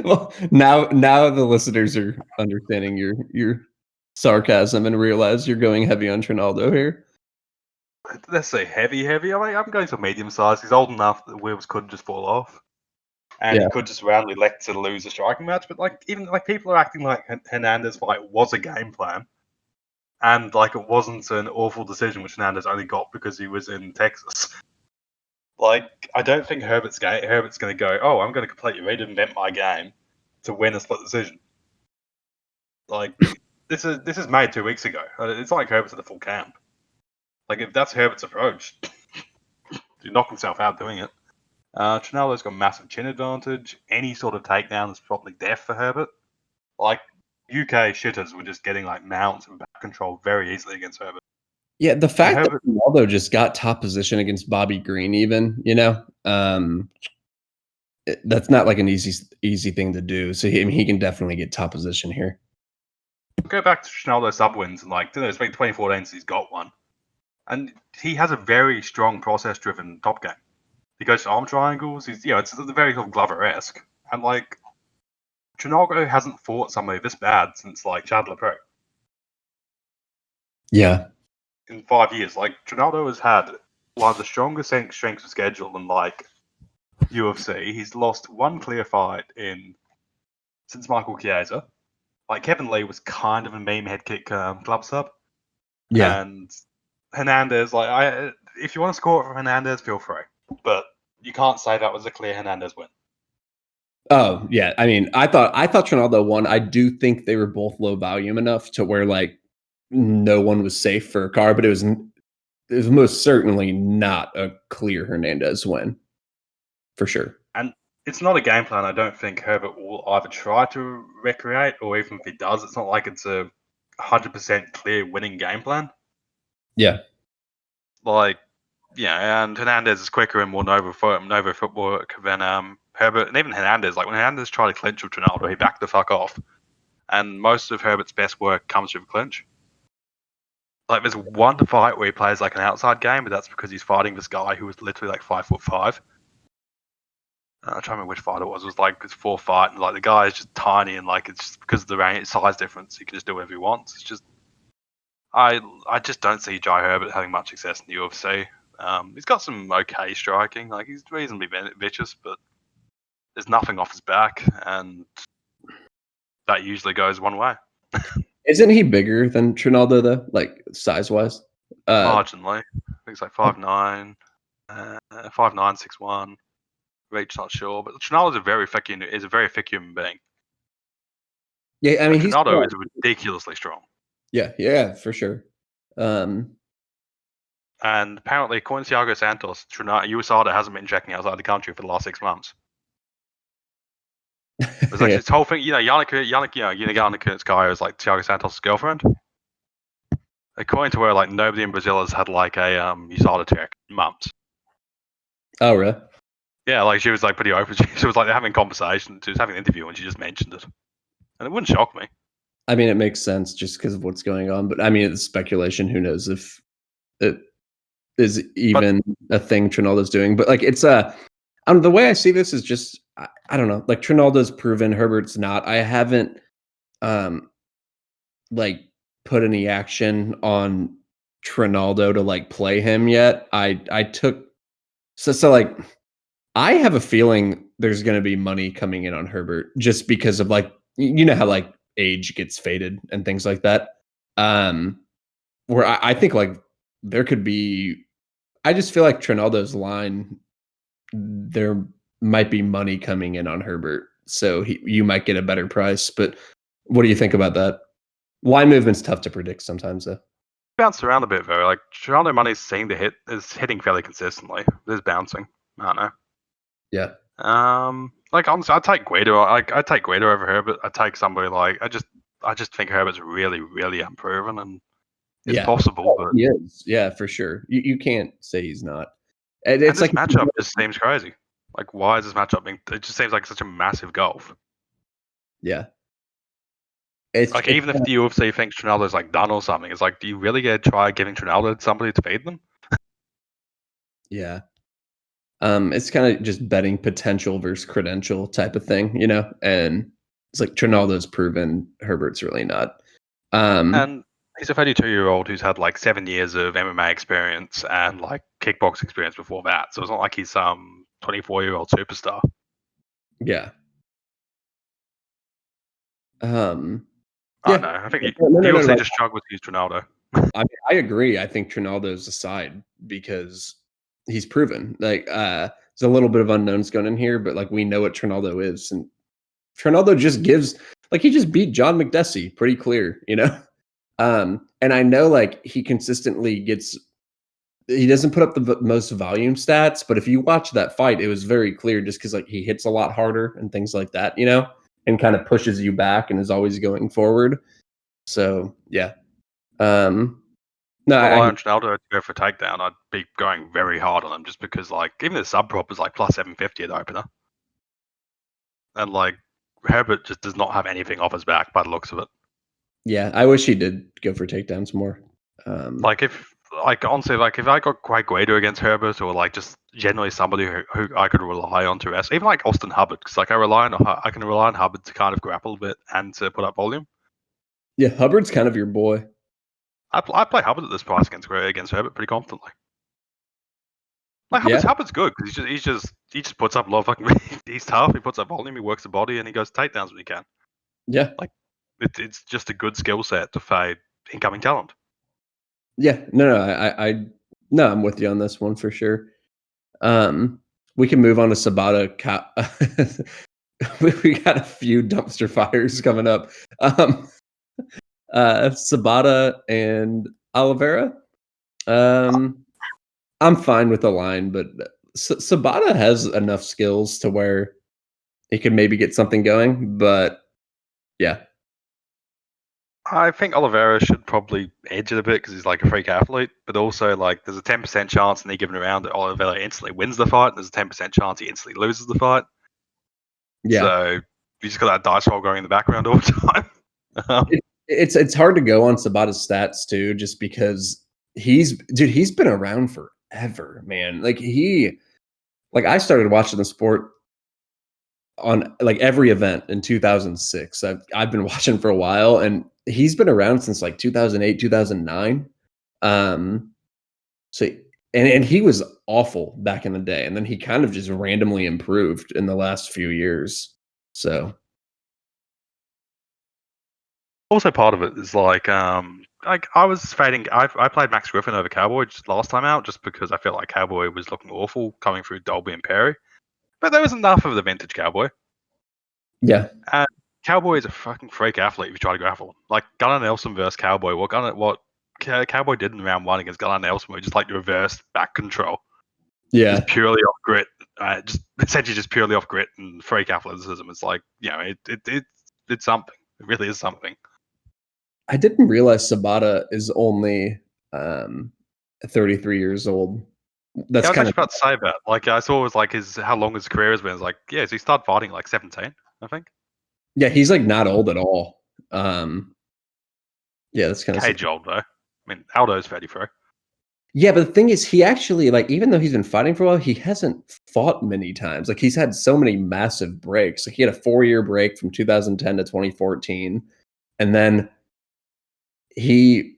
Well, now the listeners are understanding your sarcasm and realize you're going heavy on Trinaldo here. Let's say heavy. I'm going to medium size. He's old enough that wheels could just fall off. And he could just randomly elect to lose a striking match. But like even like people are acting like Hernandez fight was a game plan. And like it wasn't an awful decision which Hernandez only got because he was in Texas. Like I don't think Herbert's going to go, oh, I'm going to completely reinvent my game to win a split decision. Like this is made 2 weeks ago. It's like Herbert's at the full camp. Like if that's Herbert's approach, he knock himself out doing it. Trinaldo's got massive chin advantage. Any sort of takedown is probably death for Herbert. Like UK shitters were just getting like mounts and back control very easily against Herbert. Yeah, the fact that Ronaldo just got top position against Bobby Green, even, you know, that's not like an easy thing to do. So he can definitely get top position here. Go back to Trinaldo's sub wins and like, it's been 2014 since he's got one, and he has a very strong process-driven top game. He goes to arm triangles. He's it's very sort of Glover-esque, and like Trinaldo hasn't fought somebody this bad since like Chad LePre. Yeah. In 5 years, like Trinaldo has had one of the strongest strengths of schedule in like UFC. He's lost one clear fight since Michael Chiesa. Like Kevin Lee was kind of a meme head kick club sub. Yeah. And Hernandez, like if you want to score it from Hernandez, feel free. But you can't say that was a clear Hernandez win. Oh yeah, I mean, I thought Trinaldo won. I do think they were both low volume enough to where like no one was safe for a car, but it was was most certainly not a clear Hernandez win, for sure. And it's not a game plan I don't think Herbert will either try to recreate, or even if he does, it's not like it's a 100% clear winning game plan. Yeah. Like, yeah, and Hernandez is quicker and more Nova footwork than Herbert. And even Hernandez, like when Hernandez tried to clinch with Trinaldo, he backed the fuck off. And most of Herbert's best work comes with clinch. Like, there's one fight where he plays like an outside game, but that's because he's fighting this guy who was literally like 5'5". I'm trying to remember which fight it was. It was like his fourth fight, and like the guy is just tiny, and like it's just because of the range, size difference, he can just do whatever he wants. It's just, I just don't see Jai Herbert having much success in the UFC. He's got some okay striking, like he's reasonably vicious, but there's nothing off his back, and that usually goes one way. Isn't he bigger than Trinaldo though, like size wise? Marginally, I think it's like 5'9", 5'9", 6'1". Reach not sure, but Trinaldo is a very thick human being. Yeah, I mean, Trinaldo is ridiculously strong. Yeah, for sure. And apparently, according to Thiago Santos, USADA hasn't been checking outside the country for the last 6 months. There's actually this whole thing, Yannick is like Thiago Santos' girlfriend. According to her, like nobody in Brazil has had like a USADA check in months. Oh, really? Yeah, like she was like pretty open. She was like having conversation. She was having an interview and she just mentioned it, and it wouldn't shock me. I mean, it makes sense just because of what's going on. But I mean, it's speculation. Who knows if it is even a thing Trinaldo's doing? But like, it's the way I see this is just I don't know. Like Trinaldo's proven, Herbert's not. I haven't like put any action on Trinaldo to like play him yet. I took so like. I have a feeling there's going to be money coming in on Herbert just because of like you know how like age gets faded and things like that. Where I think like there could be. I just feel like Trinaldo's line. There might be money coming in on Herbert, so you might get a better price. But what do you think about that? Line movement's tough to predict sometimes, though. Bounced around a bit though. Like Trinaldo money is hitting fairly consistently. There's bouncing. I don't know. Yeah. Like honestly, I'd take Guido. I'd take Guido over Herbert. I'd take somebody like I just think Herbert's really, really unproven, and it's possible. But he is. Yeah, for sure. You can't say he's not. And It's this like matchup just seems crazy. Like, why is this matchup being? It just seems like such a massive gulf. Yeah. Like, even if the UFC thinks Trinaldo's like done or something, it's like, do you really get to try giving Trinaldo somebody to feed them? Yeah. It's kind of just betting potential versus credential type of thing, you know? And it's like Trinaldo's proven, Herbert's really not. And he's a 32-year-old who's had like 7 years of MMA experience and like kickbox experience before that. So it's not like he's some 24-year-old superstar. Yeah. I don't know. I think the UFC just struggles to use Trinaldo. I mean, I agree. I think Trinaldo's aside because he's proven. Like, there's a little bit of unknowns going in here, but like we know what Trinaldo is, and Trinaldo just gives like he just beat John McDessie pretty clear, you know. And I know like he consistently gets. He doesn't put up the most volume stats, but if you watch that fight, it was very clear just because like he hits a lot harder and things like that, you know, and kind of pushes you back and is always going forward. So yeah. No, I Trinaldo to go for takedown, I'd be going very hard on him just because, like, even the sub prop is like plus 750 at the opener, and like Herbert just does not have anything off his back by the looks of it. Yeah, I wish he did go for takedowns more. Like honestly, like if I got quite Guido against Herbert, or like just generally somebody who I could rely on to wrestle, even like Austin Hubbard, because like I can rely on Hubbard to kind of grapple a bit and to put up volume. Yeah, Hubbard's kind of your boy. I play Hubbard at this price against Herbert pretty confidently. Like Hubbard's good because he just puts up a lot of fucking. He's tough. He puts up volume. He works the body, and he goes takedowns when he can. Yeah, like it's just a good skill set to fade incoming talent. Yeah, no, I'm with you on this one for sure. We can move on to Sobotta. We got a few dumpster fires coming up. Sobotta and Oliveira. I'm fine with the line, but Sobotta has enough skills to where he could maybe get something going, but yeah. I think Oliveira should probably edge it a bit because he's like a freak athlete, but also like there's a 10% chance in any given round that Oliveira instantly wins the fight. And there's a 10% chance he instantly loses the fight. Yeah. So you just got that dice roll going in the background all the time. It's hard to go on Sabatta's stats too, just because he's been around forever, man. Like I started watching the sport on like every event in 2006. I've been watching for a while, and he's been around since like 2008, 2009. Um, so and he was awful back in the day, and then he kind of just randomly improved in the last few years. So Also, part of it is like I was fading. I played Max Griffin over Cowboy just last time out, just because I felt like Cowboy was looking awful coming through Dalby and Perry. But there was enough of the vintage Cowboy. yeah, And Cowboy is a fucking freak athlete if you try to grapple him. Like Gunnar Nelson versus Cowboy. What Cowboy did in round one against Gunnar Nelson, was just like reversed back control, yeah. just purely off grit, just essentially just purely off grit and freak athleticism. It's like it's something. It really is something. I didn't realize Sobotta is only 33 years old. That's Yeah, I was kind actually of about to say that. Like I saw it was like his how long his career has been. It's like so he started fighting at like 17, I think. yeah. He's like not old at all. Yeah, that's kind of Cage old though. I mean, Aldo's 33. yeah. But the thing is, he actually like even though he's been fighting for a while, he hasn't fought many times. Like he's had so many massive breaks. Like he had a 4-year break from 2010 to 2014, and then he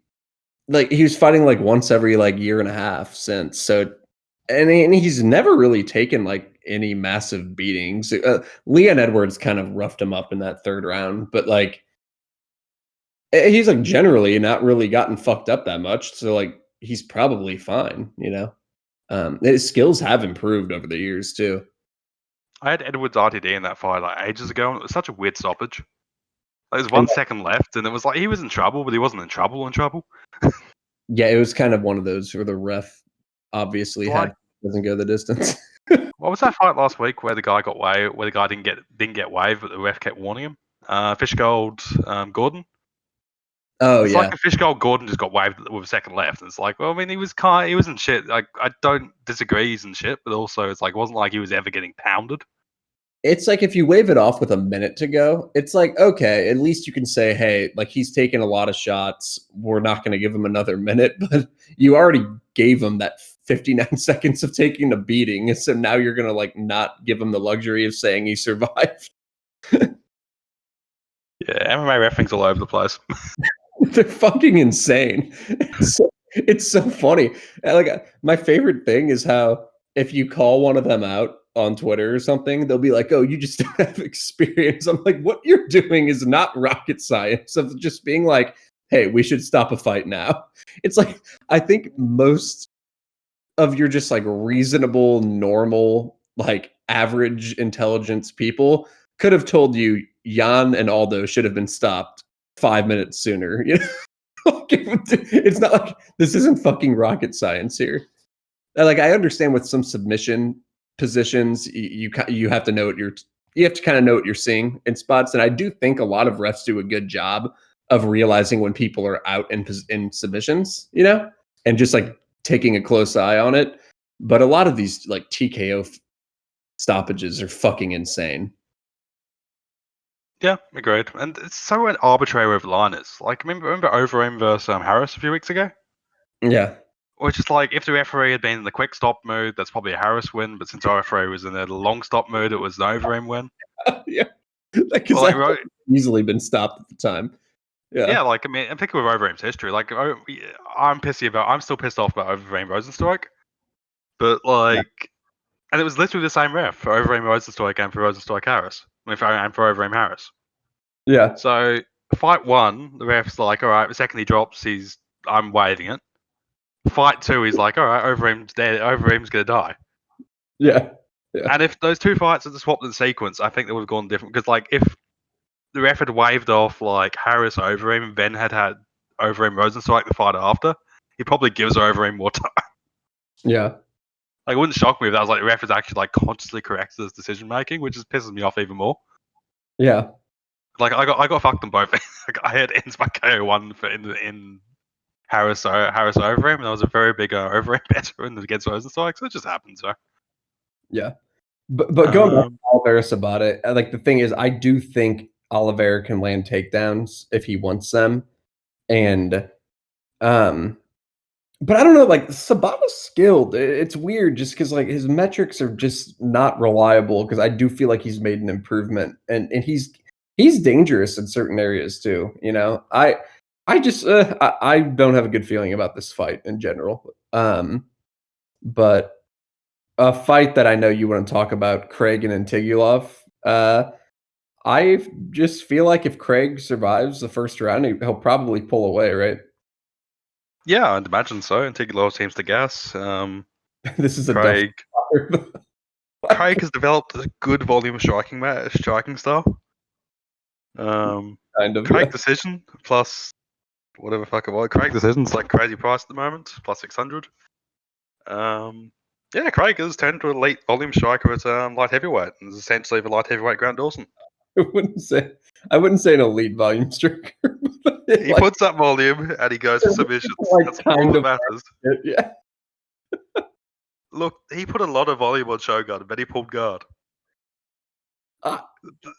was fighting like once every like year and a half since. So and he's never really taken like any massive beatings. Leon Edwards kind of roughed him up in that third round, but like he's like generally not really gotten fucked up that much. So like he's probably fine, you know. His skills have improved over the years too. I had Edwards RTD in that fight like ages ago, and it was such a weird stoppage. Like, there's And 1 second left, and it was like he was in trouble, but he wasn't in trouble. In trouble. yeah, it was kind of one of those where the ref obviously Like, doesn't go the distance. what was that fight last week where the guy got waved, where the guy didn't get waved, but the ref kept warning him? Fishgold Gordon. Oh It's like yeah. a Fishgold Gordon just got waved with a second left, and it's like, well, I mean, he was in shit. Like, I don't disagree he's in shit, but also it's like it wasn't like he was ever getting pounded. It's like if you wave it off with a minute to go, it's like, okay, at least you can say, hey, like he's taken a lot of shots. We're not going to give him another minute, but you already gave him that 59 seconds of taking a beating. So now you're going to like not give him the luxury of saying he survived. Yeah, MMA referee's all over the place. They're fucking insane. It's so funny. Like my favorite thing is how if you call one of them out on Twitter or something, they'll be like, "Oh, you just don't have experience." I'm like, "What you're doing is not rocket science of just being like, hey, we should stop a fight now." It's like I think most of your just like reasonable, normal, like average intelligence people could have told you Jan and Aldo should have been stopped 5 minutes sooner. You know? It's not like this isn't fucking rocket science here. Like I understand with some submission positions, you have to know what you have to kind of know what you're seeing in spots, and I do think a lot of refs do a good job of realizing when people are out in submissions, you know, and just like taking a close eye on it. But a lot of these like TKO stoppages are fucking insane. Yeah, agreed. And it's so arbitrary where the line is. Like, remember Overeem versus Harris a few weeks ago? Yeah, Or it's just like if the referee had been in the quick stop mode, that's probably a Harris win. But since our referee was in the long stop mode, it was an Overeem win. yeah, because Well, like, that easily been stopped at the time. yeah, Yeah, like I mean, I'm thinking with Overeem's history. Like, I'm still pissed off about Overeem Rosenstrike. But yeah, like, and it was literally the same ref for Overeem Rosenstrike and for Rosenstrike Harris. I mean, and for Overeem Harris. yeah, So fight one, the ref's like, all right. The second he drops, I'm waving it. Fight two, he's like, all right, Overeem's dead. Overeem's gonna die. yeah, yeah, And if those two fights had swapped in sequence, I think they would have gone different. Because like if the ref had waved off like Harris Overeem and then had Overeem Rosenstrike the fight after, he probably gives Overeem more time. Yeah. Like, it wouldn't shock me if that was like the ref is actually like consciously corrected his decision making, which just pisses me off even more. Yeah. Like, I got fucked on both. Like, I had ends by KO1 in Harris Overeem, and I was a very big Overeem better against Rosenstrike, so it just happened. So Yeah. But going back to Oliveira Sobotta, like the thing is, I do think Oliveira can land takedowns if he wants them, and but I don't know, like Sabotta's skilled. It's weird just because like his metrics are just not reliable. Because I do feel like he's made an improvement, and he's dangerous in certain areas too. You know, I just I don't have a good feeling about this fight in general. But a fight that I know you want to talk about, Craig and Antigulov. I just feel like if Craig survives the first round, he'll probably pull away, right? yeah, I'd imagine so. Antigulov seems to gas. This is a Craig duff. Craig has developed a good volume striking style. Kind of, Craig yeah. decision plus whatever fuck it was. Craig decision's like crazy price at the moment, plus 600. Yeah, Craig has turned to a late volume striker at light heavyweight, and is essentially the light heavyweight Grant Dawson. I wouldn't say an elite volume striker. He Like, puts up volume and he goes for submissions. like That's kind all that of matters. yeah. Look, he put a lot of volume on Shogun, but he pulled guard. Uh,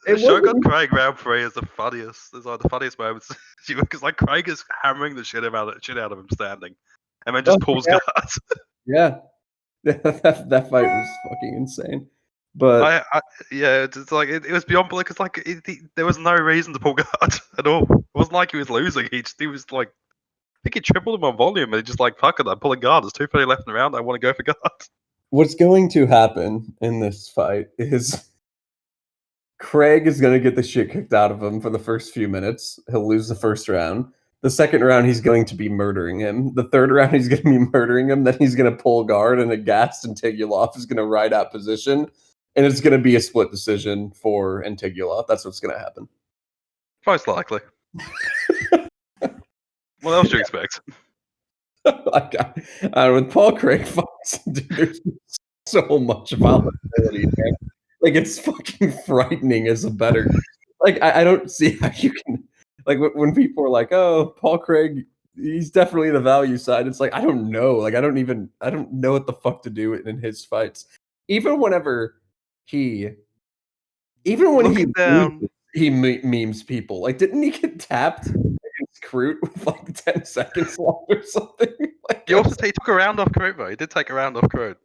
The it Shogun wasn't Craig round 3 is the funniest. It's like the funniest moments because like Craig is hammering the shit out of him standing, and then just pulls yeah, guard. yeah. That fight was fucking insane. But Yeah, it's like it was beyond because like there was no reason to pull guard at all. It wasn't like he was losing. He was like I think he tripled him on volume, and he just like fuck it, I'm pulling guard. There's 2:30 left in the round. I want to go for guard. what's going to happen in this fight is Craig is going to get the shit kicked out of him for the first few minutes. He'll lose the first round. The second round, he's going to be murdering him. The third round, he's going to be murdering him. Then he's going to pull guard, and a gassed Antigulov is going to ride out position. And it's going to be a split decision for Antigulov. That's what's going to happen. Most likely. What else do you expect? Like, with Paul Craig fights, dude, there's so much volatility, man. Like, it's fucking frightening as a better. Like, I don't see how you can. Like, when people are like, "Oh, Paul Craig, he's definitely the value side." It's like I don't know. Like, I don't know what the fuck to do in his fights. Even whenever he, even when Looking down, he memes people. Like, didn't he get tapped against Crute with like 10 seconds left or something? Like, he also took a round off Crute, though. He did take a round off Crute.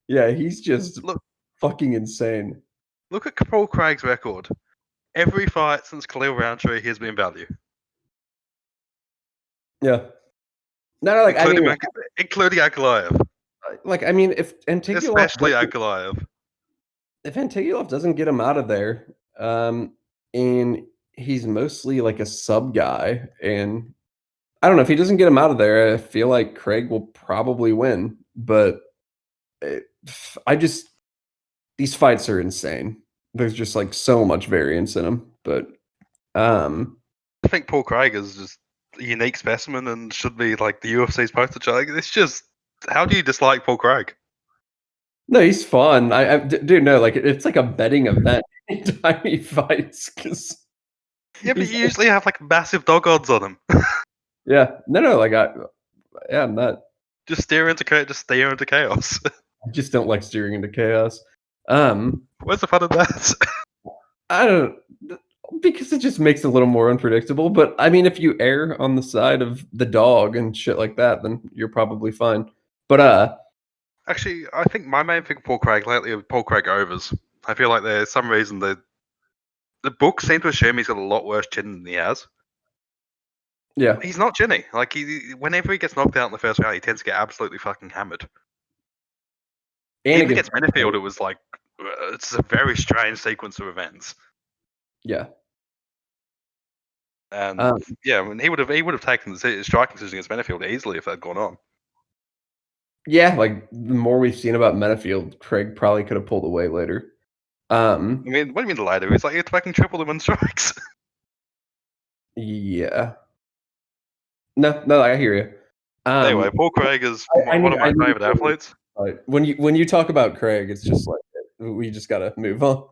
yeah, he's just Look, fucking insane. look at Paul Craig's record. Every fight since Khalil Roundtree, he's been value. Yeah. No, like including I mean, including Ankalaev. like I mean, Especially Ankalaev. if Antigulov doesn't get him out of there, and he's mostly like a sub guy, and I don't know if he doesn't get him out of there, I feel like Craig will probably win. But it, I just these fights are insane. There's just like so much variance in them. But I think Paul Craig is just a unique specimen and should be like the UFC's poster child. It's just how do you dislike Paul Craig? no, he's fun. Dude, no, like it's like a betting event anytime he fights because Yeah, but he's you usually have like massive dog odds on him. yeah, no, like yeah, I'm not. Just steer into chaos. I just don't like steering into chaos. Where's the fun of that? I don't because it just makes it a little more unpredictable. But I mean, if you err on the side of the dog and shit like that, then you're probably fine. But Actually, I think my main thing for Paul Craig lately are Paul Craig overs. I feel like there's some reason that the books seem to assume he's got a lot worse chin than he has. yeah, He's not chinny. Like whenever he gets knocked out in the first round, he tends to get absolutely fucking hammered. and Even against against Minifield, it was like it's a very strange sequence of events. yeah, And yeah, I mean, he would have taken the striking decision against Minifield easily if that had gone on. yeah. Like the more we've seen about Metafield, Craig probably could have pulled away later. I mean, what do you mean later? He's like it's fucking triple them in strikes. Yeah. No, I hear you. Anyway, Paul Craig is one of my favorite athletes. When you talk about Craig, it's just like we just gotta move on.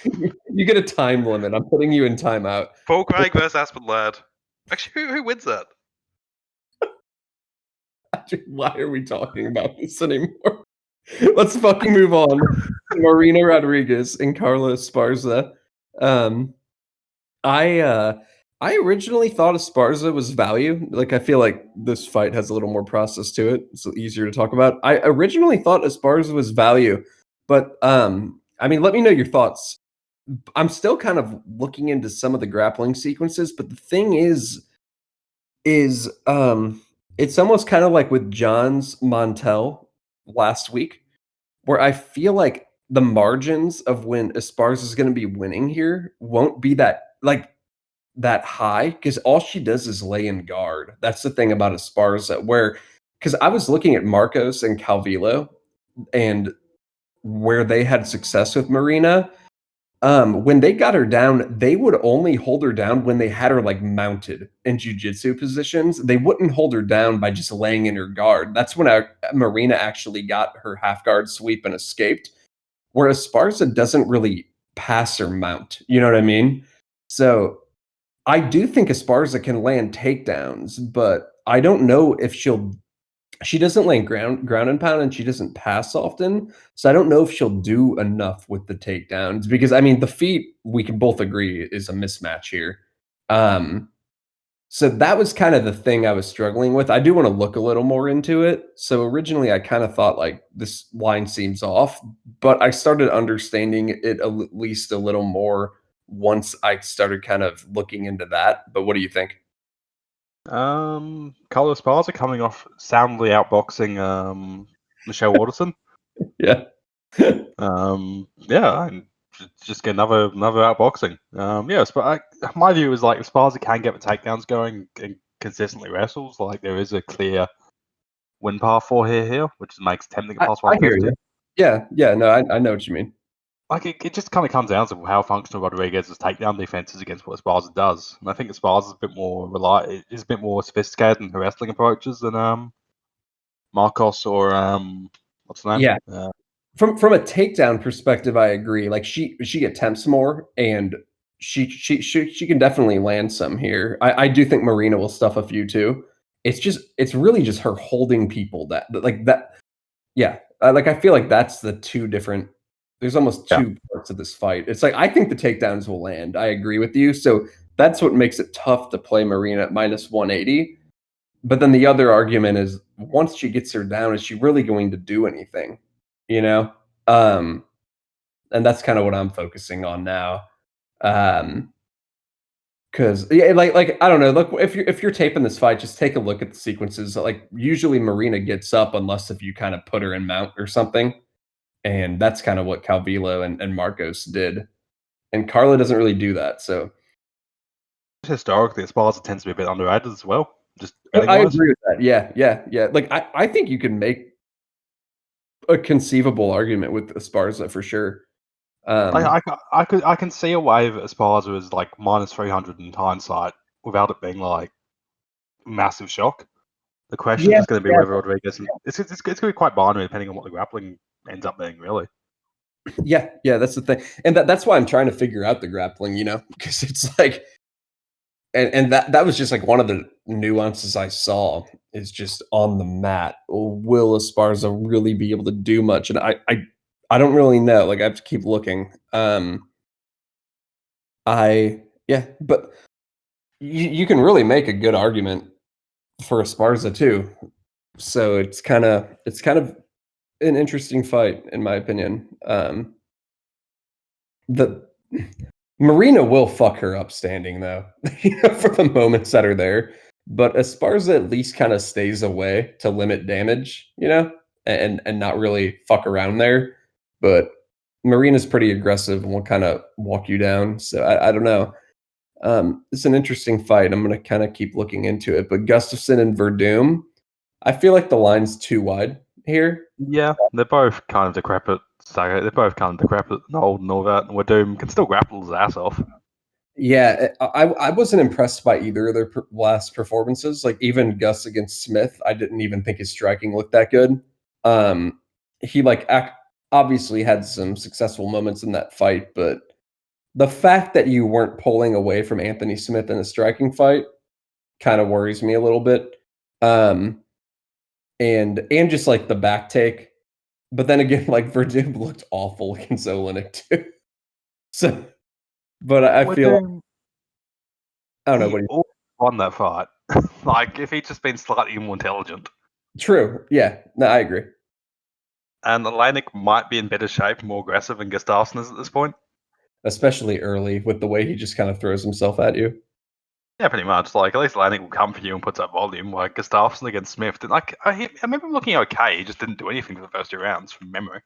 You get a time limit. I'm putting you in timeout. Paul Craig versus Aspinall. Actually, who wins that? Why are we talking about this anymore? Let's fucking move on. Marina Rodriguez and Carla Esparza. I originally thought Esparza was value. Like, I feel like this fight has a little more process to it. It's easier to talk about. I originally thought Esparza was value, but I mean, let me know your thoughts. I'm still kind of looking into some of the grappling sequences, but the thing is it's almost kind of like with John's Montel last week, where I feel like the margins of when Esparza is going to be winning here won't be that high because all she does is lay in guard. That's the thing about Esparza, where because I was looking at Marcos and Calvillo and where they had success with Marina. When they got her down, they would only hold her down when they had her like mounted in jujitsu positions. They wouldn't hold her down by just laying in her guard. That's when Marina actually got her half guard sweep and escaped. Whereas Esparza doesn't really pass or mount. You know what I mean? So I do think Esparza can land takedowns, but I don't know if she doesn't land ground and pound and she doesn't pass often. So I don't know if she'll do enough with the takedowns because I mean the feet we can both agree is a mismatch here. So that was kind of the thing I was struggling with. I do want to look a little more into it. So originally I kind of thought like this line seems off, but I started understanding it at least a little more once I started kind of looking into that. But what do you think? Carla Esparza coming off soundly outboxing Michelle Waterson. Yeah. Yeah, and just get another outboxing. Yes, but my view is like Esparza can get the takedowns going and consistently wrestles. Like there is a clear win path for her here, which makes tempting a plus I hear 150. you. Yeah, no, I know what you mean. Like it just kind of comes down to how functional Rodriguez's takedown defense is against what Esparza does. And I think Esparza is a bit more is a bit more sophisticated in her wrestling approaches than Marcos or what's the name? Yeah. From a takedown perspective, I agree. Like she attempts more, and she can definitely land some here. I do think Marina will stuff a few too. It's really just her holding people that like that. Yeah, like I feel like that's the two different. There's almost two parts of this fight. It's like I think the takedowns will land. I agree with you. So that's what makes it tough to play Marina at minus 180. But then the other argument is once she gets her down, is she really going to do anything? You know? Um, and that's kind of what I'm focusing on now. Because yeah, like I don't know. Look, if you're taping this fight, just take a look at the sequences. Like usually Marina gets up unless if you kind of put her in mount or something. And that's kind of what Calvillo and Marcos did. And Carla doesn't really do that. So Historically, Esparza tends to be a bit underrated as well. Just I agree with that. Yeah. Like I think you can make a conceivable argument with Esparza for sure. I can see a way that Esparza is like minus 300 in hindsight without it being like massive shock. The question is going to be whether Rodriguez it's going to be quite binary depending on what the grappling ends up being, really. Yeah, that's the thing, and that's why I'm trying to figure out the grappling, because it's like, and that was just like one of the nuances I saw is just on the mat. Will Esparza really be able to do much? And I don't really know. Like I have to keep looking. But you can really make a good argument for Esparza too. So it's kind of an interesting fight in my opinion. The Marina will fuck her up standing though, for the moments that are there. But Esparza at least kind of stays away to limit damage, and not really fuck around there. But Marina's pretty aggressive and will kind of walk you down. So I don't know. It's an interesting fight. I'm gonna kind of keep looking into it. But Gustafsson and Werdum, I feel like the line's too wide here. Yeah, they're both kind of decrepit. They're both kind of decrepit and old and all that. And Werdum can still grapple his ass off. Yeah, I wasn't impressed by either of their last performances. Like even Gus against Smith, I didn't even think his striking looked that good. He like obviously had some successful moments in that fight, but the fact that you weren't pulling away from Anthony Smith in a striking fight kind of worries me a little bit. Um, and just like the back take, but then again, like Werdum looked awful against Olenek too. So, but I feel Werdum, I don't know he what. almost won that fight. Like, if he'd just been slightly more intelligent. True. Yeah. No, I agree. And Olenek might be in better shape, more aggressive than Gustafsson is at this point. Especially early with the way he just kind of throws himself at you. Yeah, pretty much. Like, at least Olenek will come for you and puts up volume. Like, Gustafsson against Smith, I remember him looking okay. He just didn't do anything for the first 2 rounds from memory.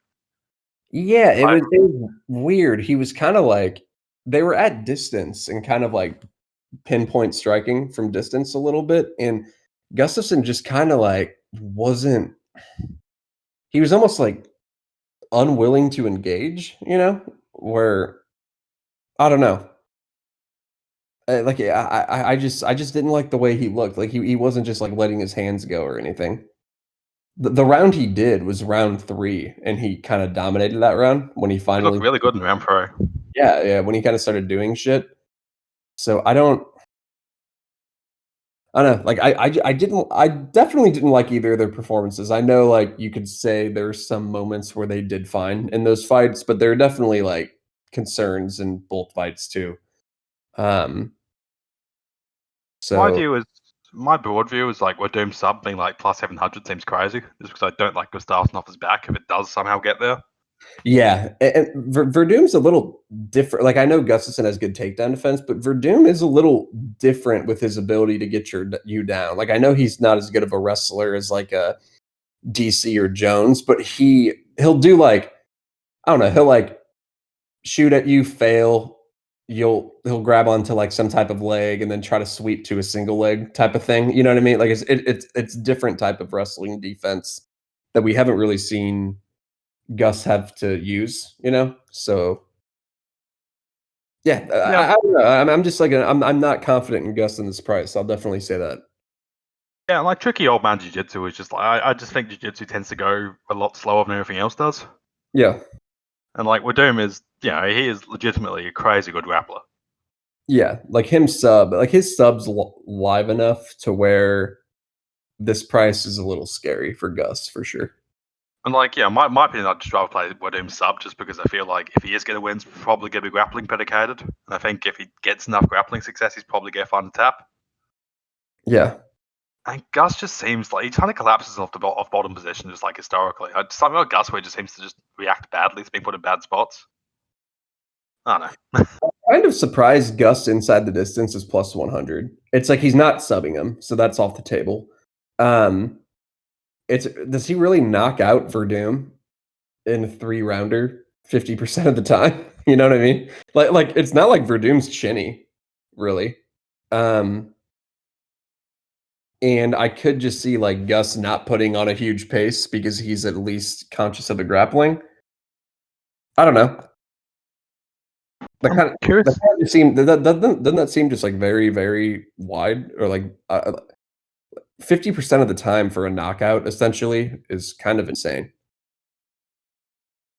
Yeah, it was weird. He was kind of like they were at distance and kind of like pinpoint striking from distance a little bit, and Gustafsson just kind of like wasn't. He was almost like unwilling to engage, where I don't know. Like I just didn't like the way he looked. Like he wasn't just like letting his hands go or anything. The round he did was round 3, and he kinda dominated that round when he He looked finally. really good in round 3. Yeah, yeah, when he kinda started doing shit. So I don't know, like, I definitely didn't like either of their performances. I know, like, you could say there's some moments where they did fine in those fights, but there are definitely, like, concerns in both fights too. Um, My so view is, my broad view is like Werdum sub being like plus 700 seems crazy, just because I don't like Gustafsson off his back if it does somehow get there. yeah, and Verdum's a little different. Like I know Gustafsson has good takedown defense, but Werdum is a little different with his ability to get you down. Like I know he's not as good of a wrestler as like a DC or Jones, but he'll do like I don't know, he'll like shoot at you, fail. He'll grab onto like some type of leg and then try to sweep to a single leg type of thing. You know what I mean? Like it's different type of wrestling defense that we haven't really seen Gus have to use, So yeah, Yeah, I don't know. I'm just like I'm not confident in Gus in this price. I'll definitely say that. yeah, like tricky old man jiu-jitsu is just like I just think jiu-jitsu tends to go a lot slower than everything else does. Yeah, And like Werdum is, he is legitimately a crazy good grappler. yeah. Like his subs live enough to where this price is a little scary for Gus for sure. And like, my opinion, I'd just rather play Werdum sub just because I feel like if he is going to win, it's probably going to be grappling predicated. And I think if he gets enough grappling success, he's probably going to find a tap. Yeah, And Gus just seems like he kind of collapses off the off bottom position, just like historically. Something about Gus where he just seems to just react badly to being put in bad spots. I don't know. kind of surprised Gus inside the distance is plus 100. It's like he's not subbing him, so that's off the table. Um, it's does he really knock out Verdum in a 3 rounder 50% of the time? You know what I mean? Like it's not like Verdum's chinny, really. Um, and I could just see like Gus not putting on a huge pace because he's at least conscious of the grappling. I don't know. That I'm kind of that curious. kind of seem that doesn't that seem just like very very wide or like 50% of the time for a knockout essentially is kind of insane.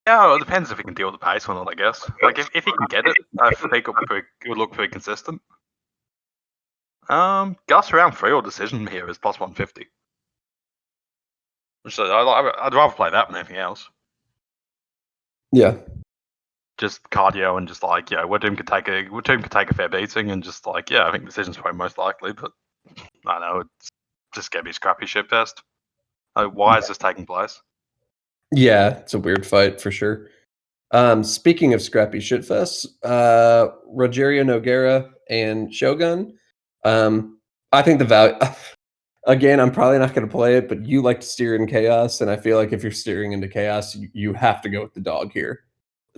Yeah, well, it depends if he can deal with the pace or not, I guess. Like, if he can get it, I think it would look pretty consistent. Gus round 3 or decision here is plus 150. So I'd rather play that than anything else. Yeah. Just cardio and just like, Werdum could take a fair beating and just like, I think decision's probably most likely, but I don't know, it's just gonna be a scrappy shit fest. Like, why is this taking place? Yeah, it's a weird fight for sure. Speaking of scrappy shitfests, Rogerio Nogueira and Shogun. I think the value again, I'm probably not gonna play it, but you like to steer in chaos, and I feel like if you're steering into chaos, you have to go with the dog here.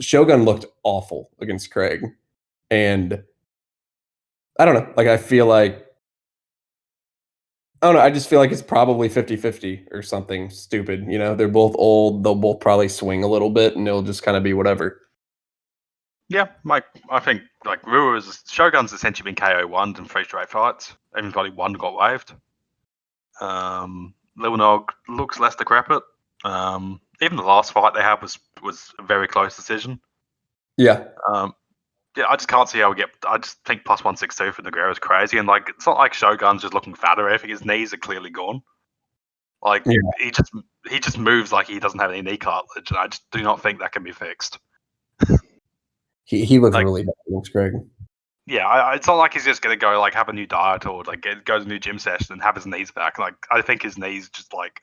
Shogun looked awful against Craig, and I don't know, like, I don't know, I just feel like it's probably 50-50 or something stupid, They're both old, they'll both probably swing a little bit, and it'll just kinda be whatever. Yeah, I think like Shogun's essentially been KO1'd in 3 straight fights. Even got one got waived. Lil Nog looks less decrepit. Even the last fight they had was a very close decision. Yeah. Yeah, I just can't see how we get. I just think plus 162 for Nogueira is crazy, and like it's not like Shogun's just looking fat or anything. His knees are clearly gone. Like Yeah. he just moves like he doesn't have any knee cartilage, and I just do not think that can be fixed. He looks Like, really bad. Looks Craig. yeah, it's not like he's just gonna go like have a new diet or like go to a new gym session and have his knees back. Like I think his knees just like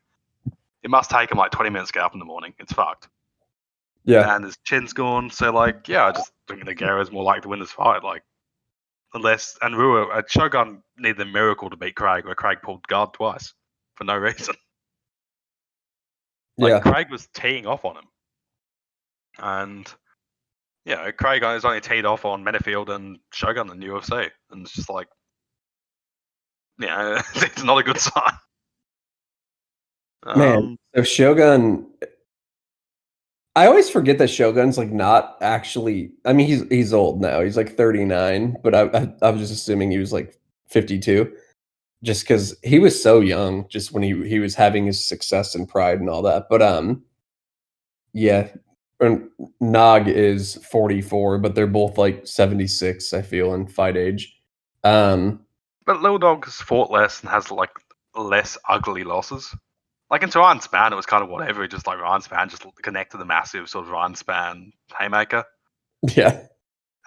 it must take him like 20 minutes to get up in the morning. It's fucked. Yeah. And his chin's gone. So like, yeah, I just think Nogueira is more likely to win this fight. Like unless and Shogun needed a miracle to beat Craig, where Craig pulled guard twice for no reason. Like Yeah. Craig was teeing off on him, and yeah, Craig has only teed off on Menefield and Shogun in UFC, and it's just like, yeah, it's not a good sign. Man, so Shogun, I always forget that Shogun's like not actually. I mean, he's old now. He's like 39, but I was just assuming he was like 52, just because he was so young, just when he was having his success and pride and all that. But yeah, and Nog is 44, but they're both like 76. I feel in fight age. Um, But Lil Dog's fought less and has like less ugly losses. Like into Ryan Span, it was kind of whatever. Just like Ryan Span just connected the massive sort of Ryan Span haymaker. yeah,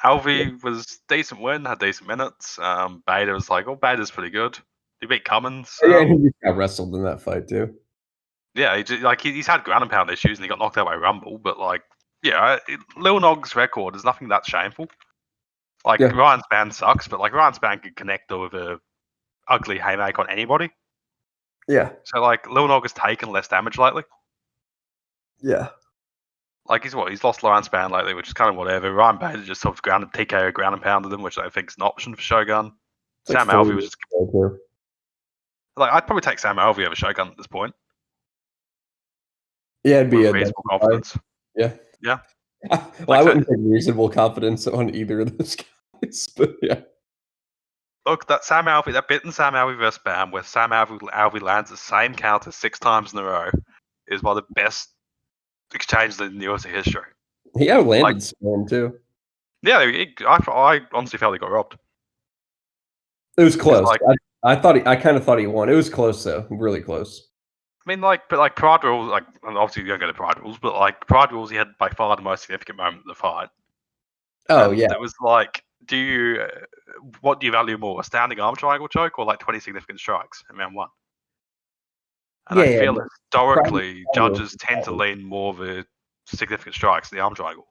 Alvey was decent win, had decent minutes. Beta was like, oh, Beta's pretty good. He beat Cummins. yeah, and he just got wrestled in that fight too. Yeah, he's had ground and pound issues and he got knocked out by Rumble, but like, yeah, Lil Nog's record is nothing that shameful. Like Yeah, Ryan Span sucks, but like Ryan Span could connect with a ugly haymaker on anybody. yeah, So like Lil Nog has taken less damage lately. yeah. Like he's lost Ryan Span lately, which is kind of whatever. Ryan Bader just sort of TKO ground and pounded him, which I think is an option for Shogun. It's like Sam 4 Alvey years was just ago. like I'd probably take Sam Alvey over Shogun at this point Yeah, it'd be with a reasonable decent fight. confidence. Yeah. Yeah, Well, like I so, wouldn't take reasonable confidence on either of those guys, but yeah. look, that bit in Sam Alvey versus Bam, where Alvey lands the same counter 6 times in a row, is one of the best exchanges in UFC history. He Like, outlanded Storm too. yeah, I honestly felt he got robbed. It was close. Like, I kind of thought he won. It was close though, really close. I mean, but like Pride Rules, like obviously you don't go to Pride Rules, but like Pride Rules, he had by far the most significant moment of the fight, Oh and yeah, it was like, what do you value more, a standing arm triangle choke or like 20 significant strikes in round one? And yeah, I yeah. feel No, historically, Pride judges tend to was- lean more the significant strikes, the arm triangle.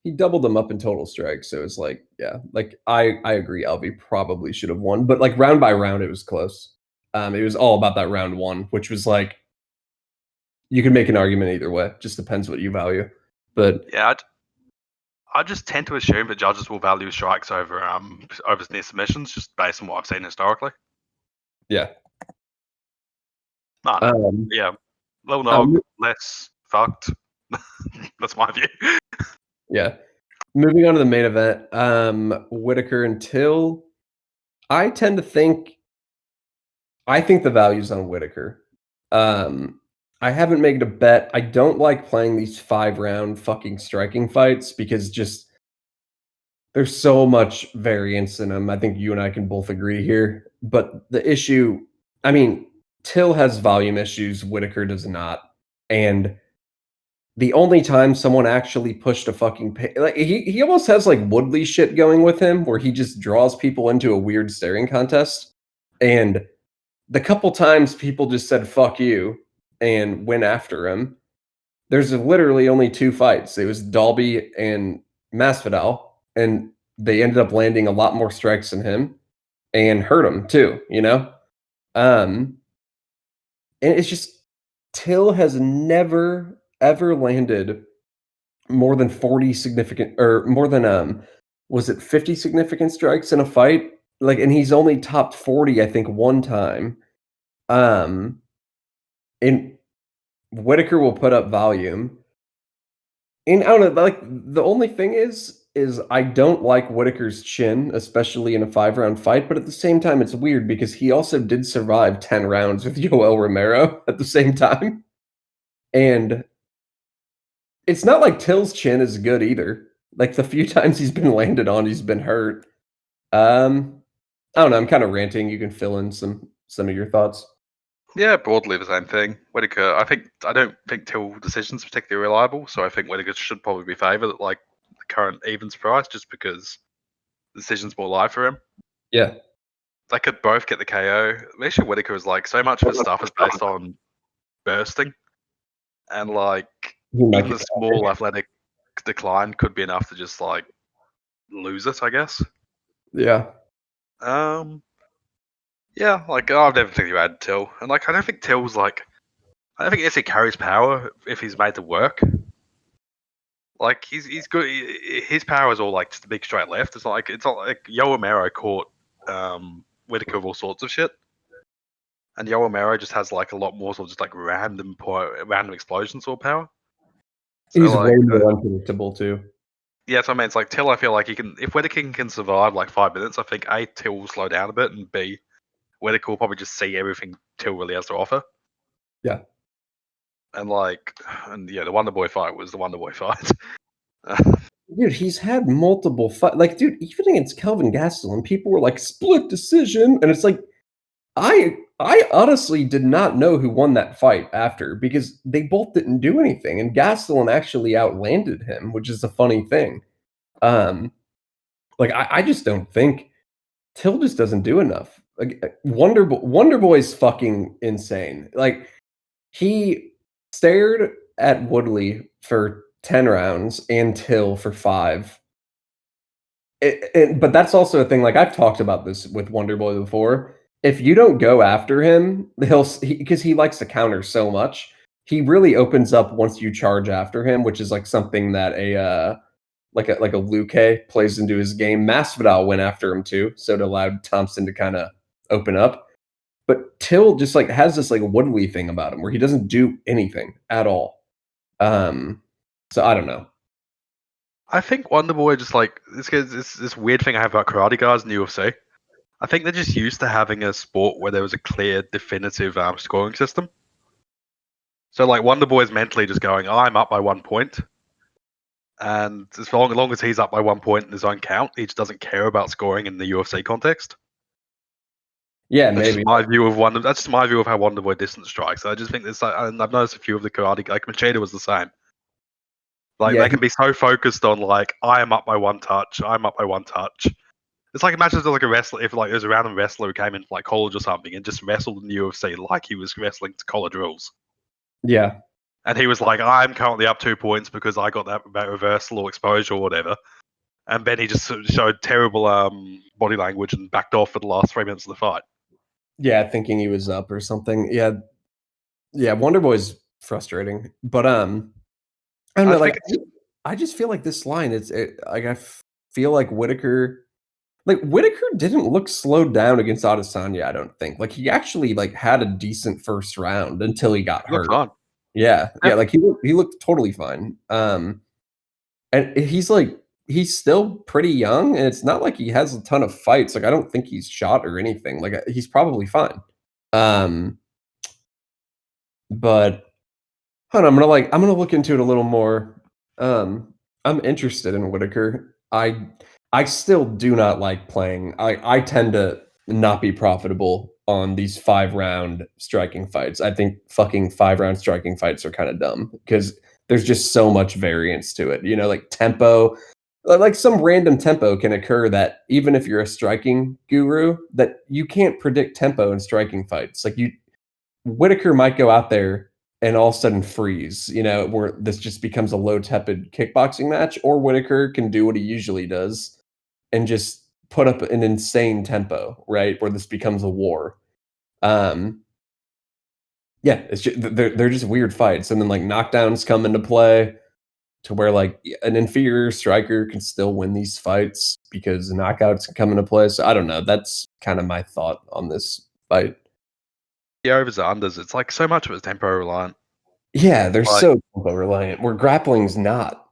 he doubled them up in total strikes, so it's like, yeah, like I agree. Alvey probably should have won, but like round by round, it was close. It was all about that round one, which was like you can make an argument either way. Just depends what you value. But Yeah, I just tend to assume that judges will value strikes over near submissions, just based on what I've seen historically. yeah, No, um, yeah, Lil um, Nog less fucked. That's my view. yeah. Moving on to the main event, Whittaker and Till. I tend to think I think the value's on Whittaker. I haven't made a bet. I don't like playing these 5-round fucking striking fights because just there's so much variance in them. I think you and I can both agree here. But the issue, I mean, Till has volume issues, Whittaker does not. And the only time someone actually pushed a fucking like he almost has like Woodley shit going with him where he just draws people into a weird staring contest. And the couple times people just said fuck you and went after him, there's literally only 2 fights. It was Dalby and Masvidal, and they ended up landing a lot more strikes than him and hurt him too, you know? Um, and it's just Till has never ever landed more than 40 significant or more than was it 50 significant strikes in a fight? Like and he's only topped 40 I think one time. Um and Whittaker will put up volume. And I don't know, like the only thing is is I don't like Whittaker's chin, especially in a 5-round fight, but at the same time, it's weird because he also did survive 10 rounds with Yoel Romero at the same time. And it's not like Till's chin is good either. Like, the few times he's been landed on, he's been hurt. I don't know, I'm kinda ranting, you can fill in some of your thoughts. Yeah, broadly the same thing. Whittaker, I don't think Till decision's particularly reliable, so I think Whittaker should probably be favoured at like the current evens price, just because the decision's more live for him. Yeah. They could both get the KO. The issue with Whittaker is like so much of his stuff is based on bursting, and like even the small athletic decline could be enough to just like lose it, I guess. Yeah. Yeah, like I've never particularly had Till, and like I don't think Till's like I don't think Issy carries power if he's made to work. Like he's good. His power is all like just a big straight left. It's not like Yoel Romero caught Whittaker of all sorts of shit, and Yoel Romero just has like a lot more sort of just like random explosion sort of power. So, He's like, way more unpredictable too. Yeah, so I mean, it's like Till. I feel like he can if Whittaker can survive like 5 minutes. I think A, Till will slow down a bit, and B, Whittaker will probably just see everything Till really has to offer. Yeah. And the Wonder Boy fight was the Wonder Boy fight. Dude, he's had multiple like, dude, even against Kelvin Gastelum, people were like, "Split decision," and it's like, I honestly did not know who won that fight after, because they both didn't do anything, and Gastelum actually outlanded him, which is a funny thing. Like, I just don't think Till just doesn't do enough. Like, Wonder Boy's fucking insane. Like, he stared at Woodley for 10 rounds and Till for 5. But that's also a thing, like, I've talked about this with Wonder Boy before. If you don't go after him, because he likes to counter so much, he really opens up once you charge after him, which is, like, something that like a Luque plays into his game. Masvidal went after him too, so it allowed Thompson to kinda open up. But Till just, like, has this, like, Woodley thing about him where he doesn't do anything at all. So I don't know. I think Wonder Boy just like this weird thing I have about karate guys in the UFC. I think they're just used to having a sport where there was a clear, definitive scoring system. So like Wonder Boy is mentally just going, I'm up by 1 point, and as long as he's up by 1 point in his own count, he just doesn't care about scoring in the UFC context. Yeah, That's maybe. just my view of That's just my view of how Wonder Boy distance strikes. I just think this, and I've noticed a few of the karate, like Machida was the same. Like Yeah, they can be so focused on like I am up by 1 touch, I'm up by 1 touch. It's like imagine there's like a wrestler, if like there's a random wrestler who came in like college or something and just wrestled in the UFC like he was wrestling to college rules. yeah. And he was like, I'm currently up 2 points because I got that reversal or exposure or whatever. And then he just showed terrible body language and backed off for the last 3 minutes of the fight. Yeah, thinking he was up or something. Yeah. Yeah, Wonder Boy's frustrating. But, I don't know, I just feel like this line, like, feel like Whittaker didn't look slowed down against Adesanya, I don't think. Like, he actually, like, had a decent first round until he got He looked hurt. fine. Yeah, like, he looked totally fine. And he's still pretty young, and it's not like he has a ton of fights. Like, I don't think he's shot or anything. Like, he's probably fine. Um, but hold on, I'm gonna look into it a little more. I'm interested in Whittaker. I still do not like playing. I tend to not be profitable on these 5-round striking fights. I think fucking 5-round striking fights are kind of dumb because there's just so much variance to it. You know, like tempo, like some random tempo can occur that even if you're a striking guru, that you can't predict tempo in striking fights. Like Whittaker might go out there and all of a sudden freeze, you know, where this just becomes a low tepid kickboxing match, or Whittaker can do what he usually does and just put up an insane tempo, right? Where this becomes a war. Um, yeah, it's just, they're just weird fights, and then like knockdowns come into play to where like an inferior striker can still win these fights because knockouts can come into play. So I don't know. That's kind of my thought on this fight. The overs and unders, it's like so much of it's tempo reliant. Yeah, they're Like, so tempo reliant. Where grappling's not.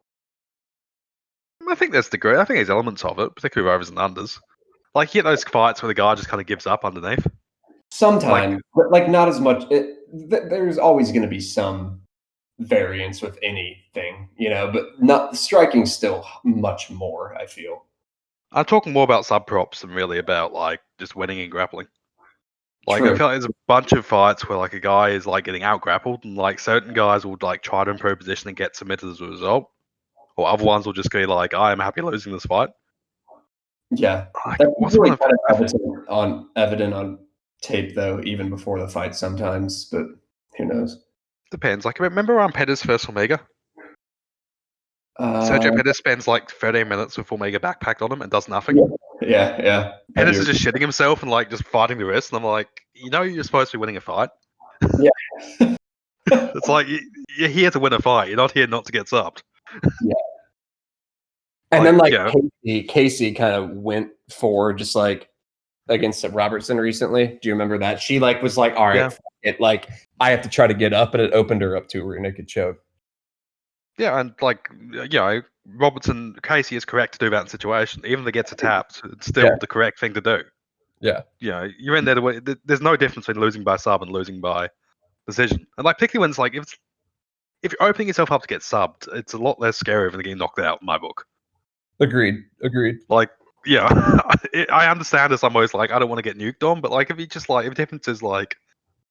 I think there's elements of it, particularly overs and unders. Like you get those fights where the guy just kind of gives up underneath. Sometimes, but like not as much. There's always going to be some variance with anything, but not striking still much more, I feel. I'm talking more about sub props than really about like just winning and grappling. Like True. I feel like there's a bunch of fights where like a guy is like getting out grappled, and like certain guys will like try to improve position and get submitted as a result, or other ones will just be like, I am happy losing this fight. Yeah, Like, that's what's really one kind of of evident on tape, though, even before the fight sometimes. But who knows? depends. Like remember around Pettis versus Omega? Uh, Sergio Pettis spends like 13 minutes with Omega backpacked on him and does nothing. yeah. Pettis is just shitting himself and like just fighting the rest, and I'm like, you're supposed to be winning a fight. Yeah. It's like you're here to win a fight. You're not here not to get subbed. Yeah. And then yeah. Casey kind of went for just like against Robertson recently. Do you remember that? She like was like, all right, Yeah. fuck it, like I have to try to get up, and it opened her up to a rear naked choke. Yeah, and like Robertson Casey is correct to do that in situation. Even if it gets a tap, it's still the correct thing to do. Yeah. You're in there there's no difference between losing by sub and losing by decision. And like particularly when it's like if you're opening yourself up to get subbed, it's a lot less scary than getting knocked out in my book. Agreed. Like, I understand this. I'm always like, I don't want to get nuked on, but like if the difference is like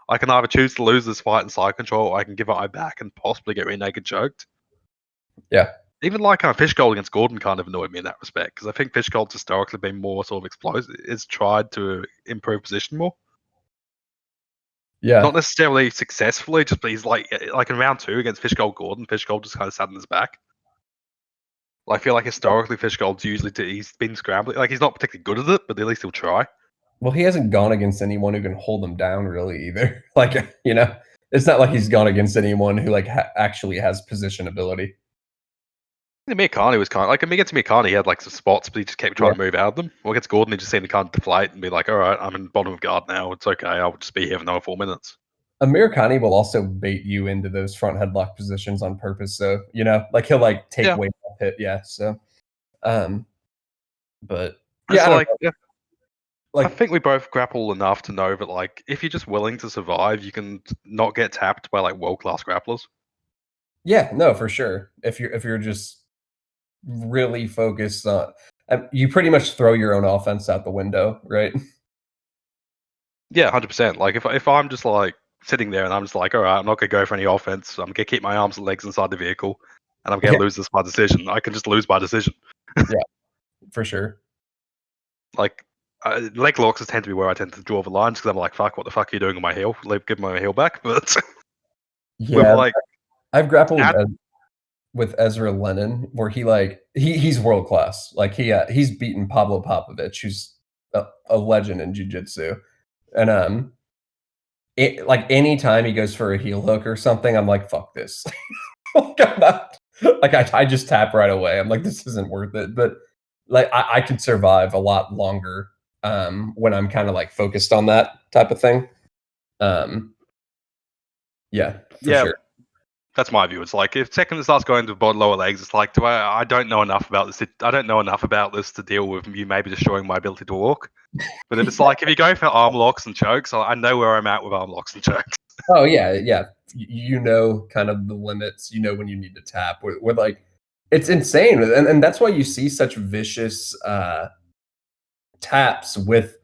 I can either choose to lose this fight in side control, or I can give it my back and possibly get rear naked choked. Yeah. Even like Fishgold against Gordon kind of annoyed me in that respect, because I think Fishgold's historically been more sort of explosive. It's tried to improve position more. Yeah. Not necessarily successfully, just he's like in round 2 against Fishgold Gordon, Fishgold just kind of sat in his back. I feel like historically Fishgold's usually he's been scrambling. Like he's not particularly good at it, but at least he'll try. Well, he hasn't gone against anyone who can hold him down really either. Like, it's not like he's gone against anyone who like actually has position ability. Mirkani was kind of like against Mirkani, he had like some spots, but he just kept trying to move out of them. Well, against Gordon, he just seemed to kind of deflate and be like, "All right, I'm in bottom of guard now. It's okay. I'll just be here for another 4 minutes." Mirkani will also bait you into those front headlock positions on purpose. So like he'll like take weight off it. Yeah. So, but yeah, I think we both grapple enough to know that like if you're just willing to survive, you can not get tapped by like world-class grapplers. Yeah, no, for sure. If you're just really focused on, you pretty much throw your own offense out the window, right? Yeah, 100%. Like if I'm just like sitting there and I'm just like, all right, I'm not gonna go for any offense. I'm gonna keep my arms and legs inside the vehicle, and I'm gonna lose this by decision. I can just lose by decision. Yeah, for sure. Like leg locks tend to be where I tend to draw the lines, because I'm like, fuck, what the fuck are you doing on my heel? Give my heel back. But yeah, like I've grappled with Ezra Lennon, where he's world class. Like he's beaten Pablo Popovich, who's a legend in jiu-jitsu. And like anytime he goes for a heel hook or something, I'm like, fuck this. I just tap right away. I'm like, this isn't worth it. But like I can survive a lot longer when I'm kind of like focused on that type of thing. Yeah, for sure. That's my view. It's like if second it starts going to lower legs, it's like, I don't know enough about this. I don't know enough about this to deal with you maybe destroying my ability to walk. But if it's like if you go for arm locks and chokes, I know where I'm at with arm locks and chokes. Oh yeah. Kind of the limits. When you need to tap. We're like, it's insane, and that's why you see such vicious taps with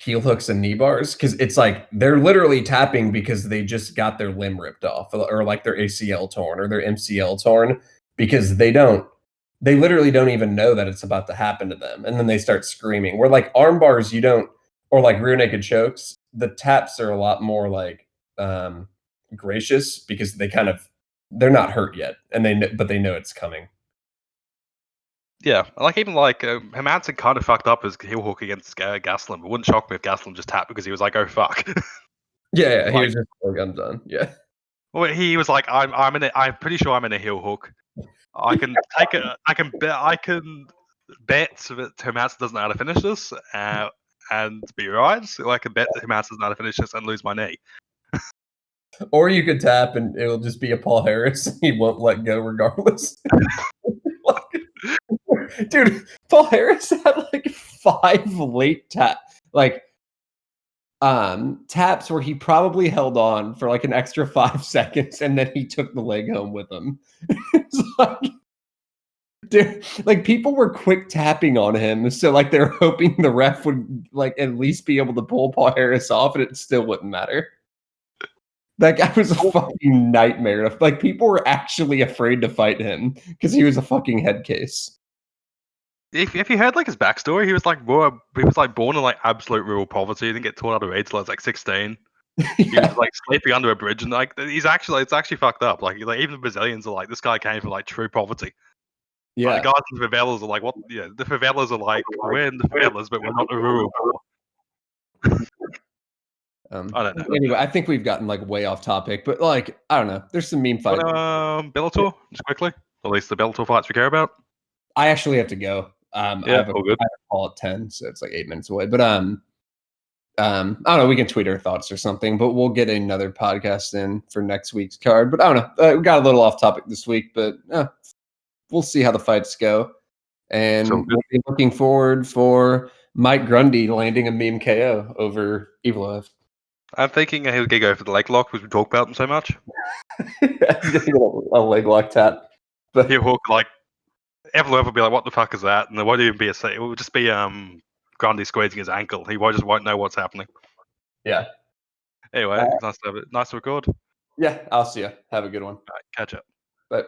heel hooks and knee bars, because it's like they're literally tapping because they just got their limb ripped off, or like their ACL torn or their MCL torn, because they literally don't even know that it's about to happen to them, and then they start screaming. Where like arm bars, you don't, or like rear naked chokes, the taps are a lot more like gracious, because they're not hurt yet, and but they know it's coming. Yeah, like even like Hermanson kind of fucked up his heel hook against Gaslam. It wouldn't shock me if Gaslam just tapped because he was like, "Oh fuck." Yeah, he was just like, "I'm done." Yeah. Well, he was like, I'm pretty sure I'm in a heel hook. I can take it. I can bet that Hermanson doesn't know how to finish this, and be right. So I can bet that Hermanson doesn't know how to finish this and lose my knee. Or you could tap and it'll just be a Paul Harris. He won't let go regardless. Dude, Paul Harris had like 5 late taps where he probably held on for like an extra 5 seconds and then he took the leg home with him. It's like, dude, like people were quick tapping on him, so like they're hoping the ref would like at least be able to pull Paul Harris off, and it still wouldn't matter. That guy was a fucking nightmare. Like people were actually afraid to fight him because he was a fucking head case. If you heard like his backstory, he was like born in like absolute rural poverty. He didn't get taught how to read till he was like 16. He was like sleeping under a bridge, and like it's actually fucked up. Like even the Brazilians are like, this guy came from like true poverty. Yeah, Like, the guys in the favelas are like, what? Yeah, the favelas are like, we're in the favelas, but we're not the rural poor. I don't know. Anyway, I think we've gotten like way off topic, but like I don't know. There's some meme fights. Bellator, just quickly. At least the Bellator fights we care about. I actually have to go. I have a call at 10, so it's like 8 minutes away. But I don't know. We can tweet our thoughts or something, but we'll get another podcast in for next week's card. But I don't know. We got a little off topic this week, but we'll see how the fights go. And we'll be looking forward for Mike Grundy landing a meme KO over Evloev. I'm thinking he'll go for the leg lock because we talk about him so much. A leg lock tap. But he'll hook like Evloev will be like, "What the fuck is that?" And there won't even be it will just be Grundy squeezing his ankle. He just won't know what's happening. Yeah. Anyway, nice to record. Yeah, I'll see you. Have a good one. All right, catch up. Bye.